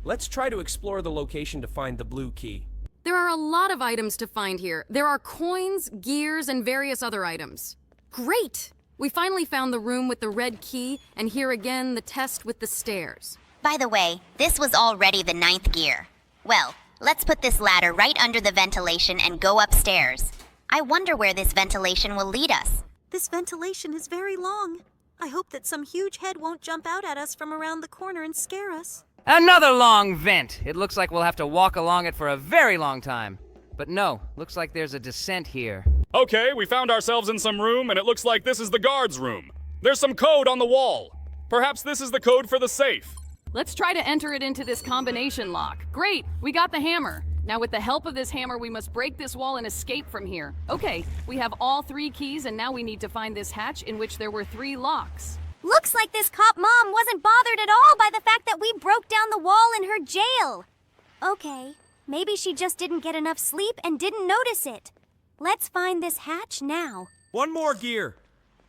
let's try to explore the location to find the blue key. There are a lot of items to find here. There are coins, gears, and various other items. Great! We finally found the room with the red key, and here again the test with the stairs. By the way, this was already the 9th gear. Well, let's put this ladder right under the ventilation and go upstairs. I wonder where this ventilation will lead us. This ventilation is very long. I hope that some huge head won't jump out at us from around the corner and scare us. Another long vent! It looks like we'll have to walk along it for a very long time. But no, looks like there's a descent here. Okay, we found ourselves in some room, and it looks like this is the guard's room. There's some code on the wall. Perhaps this is the code for the safe. Let's try to enter it into this combination lock. Great, we got the hammer. Now with the help of this hammer, we must break this wall and escape from here. Okay, we have all 3 keys, and now we need to find this hatch in which there were 3 locks. Looks like this cop mom wasn't bothered at all by the fact that we broke down the wall in her jail. Okay, maybe she just didn't get enough sleep and didn't notice it. Let's find this hatch now. 1 more gear,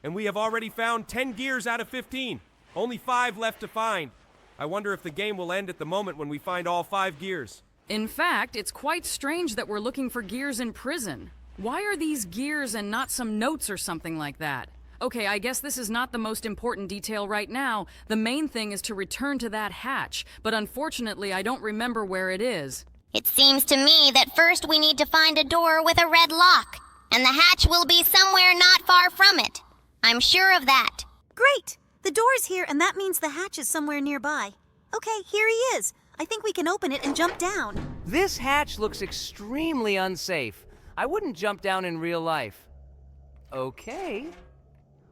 and we have already found 10 gears out of 15. Only 5 left to find. I wonder if the game will end at the moment when we find all 5 gears. In fact, it's quite strange that we're looking for gears in prison. Why are these gears and not some notes or something like that? Okay, I guess this is not the most important detail right now. The main thing is to return to that hatch, but unfortunately I don't remember where it is. It seems to me that first we need to find a door with a red lock, and the hatch will be somewhere not far from it. I'm sure of that. Great! The door's here, and that means the hatch is somewhere nearby. Okay, here he is. I think we can open it and jump down. This hatch looks extremely unsafe. I wouldn't jump down in real life. Okay.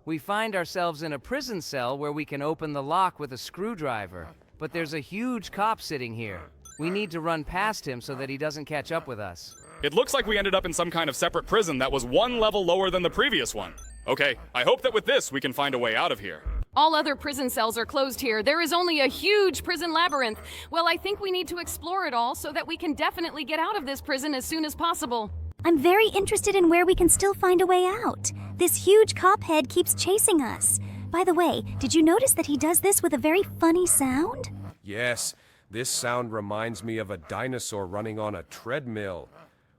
We find ourselves in a prison cell where we can open the lock with a screwdriver. But there's a huge cop sitting here. We need to run past him so that he doesn't catch up with us. It looks like we ended up in some kind of separate prison that was one level lower than the previous one. Okay, I hope that with this we can find a way out of here. All other prison cells are closed here. There is only a huge prison labyrinth. Well, I think we need to explore it all so that we can definitely get out of this prison as soon as possible. I'm very interested in where we can still find a way out. This huge cop head keeps chasing us. By the way, did you notice that he does this with a very funny sound? Yes, this sound reminds me of a dinosaur running on a treadmill.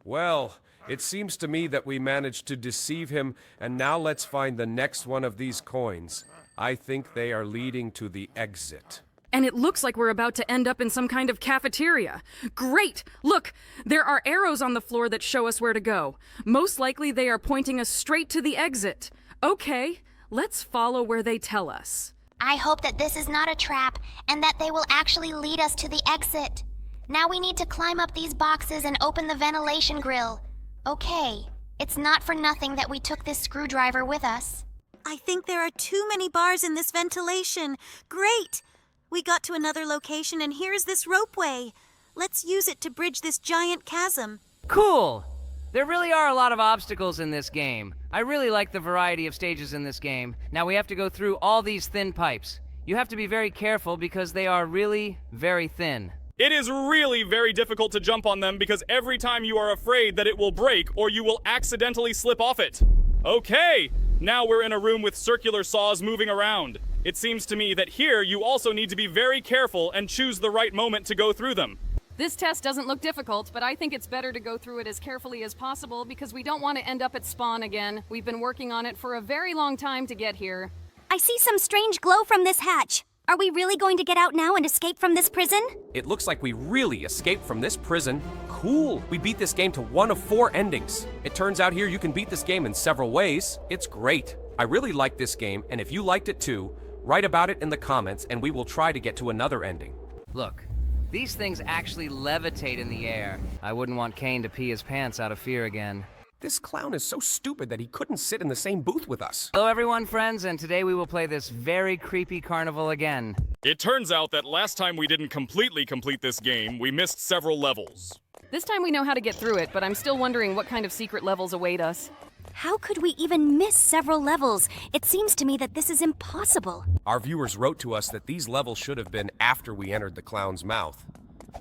Well, it seems to me that we managed to deceive him, and now let's find the next one of these coins. I think they are leading to the exit. And it looks like we're about to end up in some kind of cafeteria. Great! Look, there are arrows on the floor that show us where to go. Most likely they are pointing us straight to the exit. Okay, let's follow where they tell us. I hope that this is not a trap and that they will actually lead us to the exit. Now we need to climb up these boxes and open the ventilation grill. Okay, it's not for nothing that we took this screwdriver with us. I think there are too many bars in this ventilation. Great! We got to another location, and here's this ropeway. Let's use it to bridge this giant chasm. Cool! There really are a lot of obstacles in this game. I really like the variety of stages in this game. Now we have to go through all these thin pipes. You have to be very careful because they are really very thin. It is really very difficult to jump on them because every time you are afraid that it will break or you will accidentally slip off it. Okay, now we're in a room with circular saws moving around. It seems to me that here you also need to be very careful and choose the right moment to go through them. This test doesn't look difficult, but I think it's better to go through it as carefully as possible because we don't want to end up at spawn again. We've been working on it for a very long time to get here. I see some strange glow from this hatch. Are we really going to get out now and escape from this prison? It looks like we really escaped from this prison. Cool! We beat this game to one of 4 endings. It turns out here you can beat this game in several ways. It's great. I really like this game, and if you liked it too, write about it in the comments and we will try to get to another ending. Look, these things actually levitate in the air. I wouldn't want Kane to pee his pants out of fear again. This clown is so stupid that he couldn't sit in the same booth with us. Hello everyone, friends, and today we will play this very creepy carnival again. It turns out that last time we didn't completely complete this game, we missed several levels. This time we know how to get through it, but I'm still wondering what kind of secret levels await us. How could we even miss several levels? It seems to me that this is impossible. Our viewers wrote to us that these levels should have been after we entered the clown's mouth.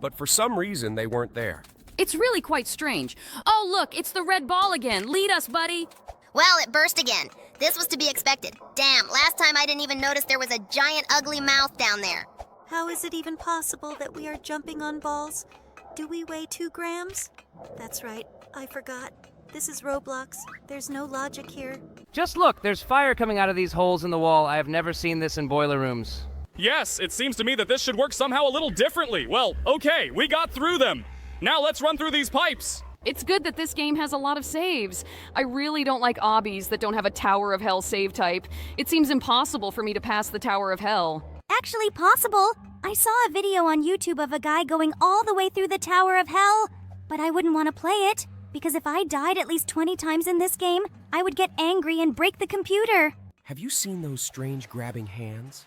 But for some reason, they weren't there. It's really quite strange. Oh, look, it's the red ball again. Lead us, buddy. Well, it burst again. This was to be expected. Damn, last time I didn't even notice there was a giant ugly mouth down there. How is it even possible that we are jumping on balls? Do we weigh 2 grams? That's right, I forgot. This is Roblox. There's no logic here. Just look, there's fire coming out of these holes in the wall. I have never seen this in boiler rooms. Yes, it seems to me that this should work somehow a little differently. Well, okay, we got through them. Now let's run through these pipes. It's good that this game has a lot of saves. I really don't like obbies that don't have a Tower of Hell save type. It seems impossible for me to pass the Tower of Hell. Actually possible. I saw a video on YouTube of a guy going all the way through the Tower of Hell, but I wouldn't want to play it, because if I died at least 20 times in this game, I would get angry and break the computer. Have you seen those strange grabbing hands?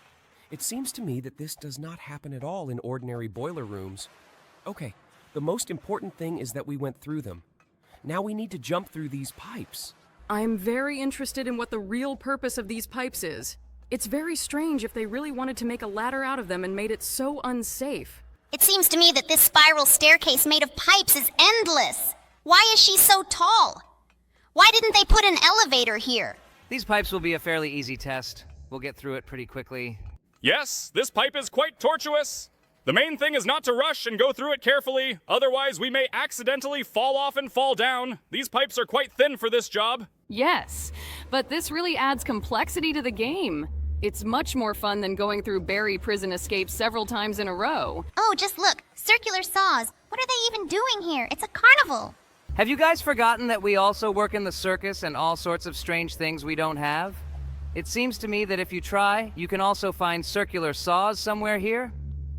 It seems to me that this does not happen at all in ordinary boiler rooms. Okay, the most important thing is that we went through them. Now we need to jump through these pipes. I'm very interested in what the real purpose of these pipes is. It's very strange if they really wanted to make a ladder out of them and made it so unsafe. It seems to me that this spiral staircase made of pipes is endless. Why is she so tall? Why didn't they put an elevator here? These pipes will be a fairly easy test. We'll get through it pretty quickly. Yes, this pipe is quite tortuous. The main thing is not to rush and go through it carefully, otherwise we may accidentally fall off and fall down. These pipes are quite thin for this job. Yes, but this really adds complexity to the game. It's much more fun than going through Barry prison escapes several times in a row. Oh, just look. Circular saws. What are they even doing here? It's a carnival. Have you guys forgotten that we also work in the circus and all sorts of strange things we don't have? It seems to me that if you try, you can also find circular saws somewhere here.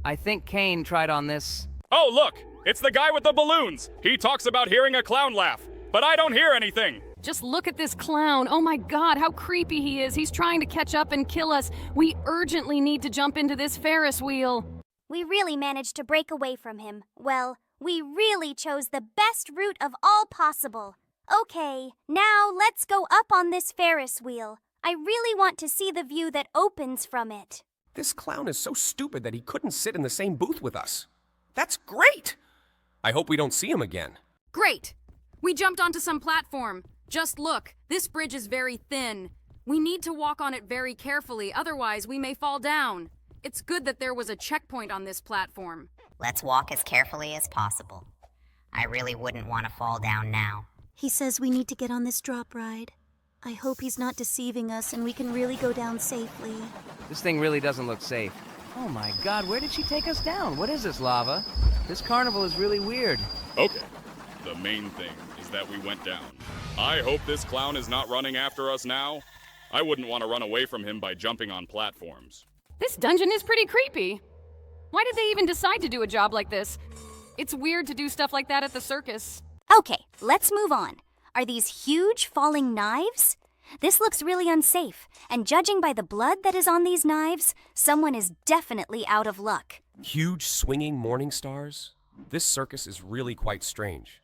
I think Kane tried on this. Oh, look! It's the guy with the balloons! He talks about hearing a clown laugh, but I don't hear anything! Just look at this clown. Oh my god, how creepy he is. He's trying to catch up and kill us. We urgently need to jump into this Ferris wheel. We really managed to break away from him. Well, we really chose the best route of all possible. Okay, now let's go up on this Ferris wheel. I really want to see the view that opens from it. This clown is so stupid that he couldn't sit in the same booth with us. That's great! I hope we don't see him again. Great! We jumped onto some platform. Just look, this bridge is very thin. We need to walk on it very carefully, otherwise we may fall down. It's good that there was a checkpoint on this platform. Let's walk as carefully as possible. I really wouldn't want to fall down now. He says we need to get on this drop ride. I hope he's not deceiving us and we can really go down safely. This thing really doesn't look safe. Oh my god, where did she take us down? What is this, lava? This carnival is really weird. Okay, the main thing is that we went down. I hope this clown is not running after us now. I wouldn't want to run away from him by jumping on platforms. This dungeon is pretty creepy. Why did they even decide to do a job like this? It's weird to do stuff like that at the circus. Okay, let's move on. Are these huge falling knives? This looks really unsafe, and judging by the blood that is on these knives, someone is definitely out of luck. Huge swinging morning stars? This circus is really quite strange.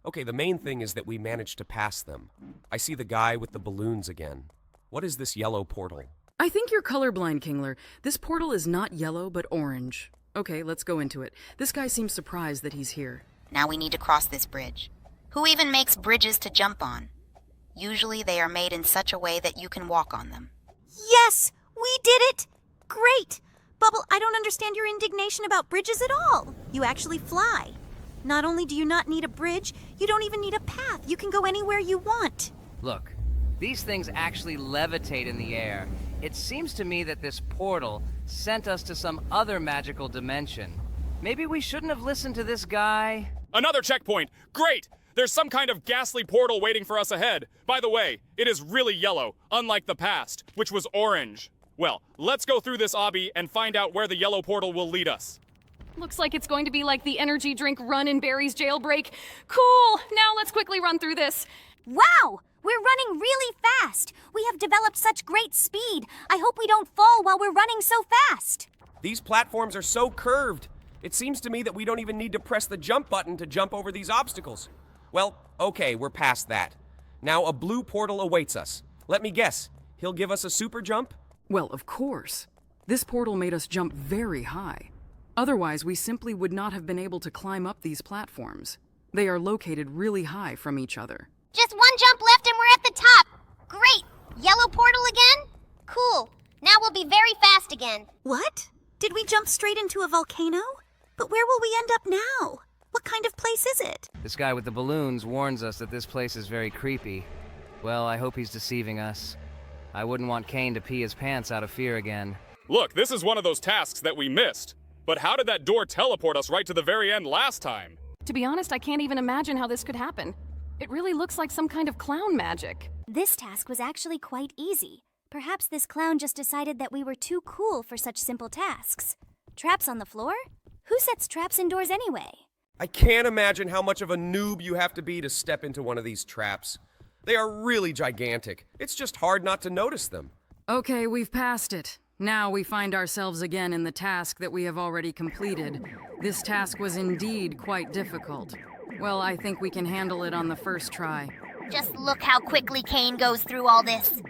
Okay, the main thing is that we managed to pass them. I see the guy with the balloons again. What is this yellow portal? I think you're colorblind, Kingler. This portal is not yellow, but orange. Okay, let's go into it. This guy seems surprised that he's here. Now we need to cross this bridge. Who even makes bridges to jump on? Usually they are made in such a way that you can walk on them. Yes! We did it! Great! Bubble, I don't understand your indignation about bridges at all. You actually fly. Not only do you not need a bridge, you don't even need a path. You can go anywhere you want. Look, these things actually levitate in the air. It seems to me that this portal sent us to some other magical dimension. Maybe we shouldn't have listened to this guy. Another checkpoint! Great! There's some kind of ghastly portal waiting for us ahead. By the way, it is really yellow, unlike the past, which was orange. Well, let's go through this obby and find out where the yellow portal will lead us. Looks like it's going to be like the energy drink run in Barry's jailbreak. Cool! Now let's quickly run through this. Wow! We're running really fast. We have developed such great speed. I hope we don't fall while we're running so fast. These platforms are so curved. It seems to me that we don't even need to press the jump button to jump over these obstacles. Well, okay, we're past that. Now a blue portal awaits us. Let me guess, he'll give us a super jump? Well, of course. This portal made us jump very high. Otherwise, we simply would not have been able to climb up these platforms. They are located really high from each other. Just one jump left and we're at the top. Great. Yellow portal again? Cool. Now we'll be very fast again. What? Did we jump straight into a volcano? But where will we end up now? What kind of place is it? This guy with the balloons warns us that this place is very creepy. Well, I hope he's deceiving us. I wouldn't want Kane to pee his pants out of fear again. Look, this is one of those tasks that we missed. But how did that door teleport us right to the very end last time? To be honest, I can't even imagine how this could happen. It really looks like some kind of clown magic. This task was actually quite easy. Perhaps this clown just decided that we were too cool for such simple tasks. Traps on the floor? Who sets traps indoors anyway? I can't imagine how much of a noob you have to be to step into one of these traps. They are really gigantic. It's just hard not to notice them. Okay, we've passed it. Now we find ourselves again in the task that we have already completed. This task was indeed quite difficult. Well, I think we can handle it on the first try. Just look how quickly Kane goes through all this.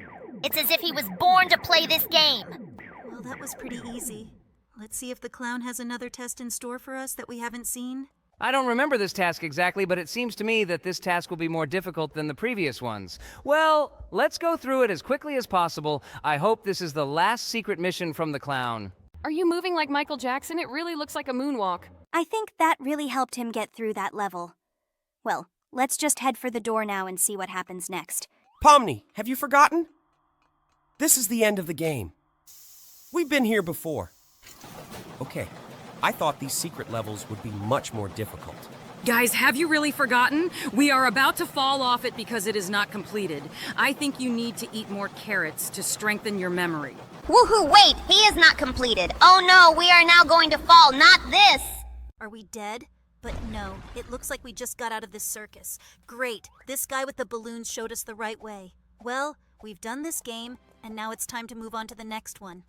It's as if he was born to play this game. Well, that was pretty easy. Let's see if the clown has another test in store for us that we haven't seen. I don't remember this task exactly, but it seems to me that this task will be more difficult than the previous ones. Well, let's go through it as quickly as possible. I hope this is the last secret mission from the clown. Are you moving like Michael Jackson? It really looks like a moonwalk. I think that really helped him get through that level. Well, let's just head for the door now and see what happens next. POMNI, have you forgotten? This is the end of the game. We've been here before. Okay, I thought these secret levels would be much more difficult. Guys, have you really forgotten? We are about to fall off it because it is not completed. I think you need to eat more carrots to strengthen your memory. Woohoo, wait! He is not completed. Oh no, we are now going to fall, not this! Are we dead? But no, it looks like we just got out of this circus. Great, this guy with the balloons showed us the right way. Well, we've done this game, and now it's time to move on to the next one.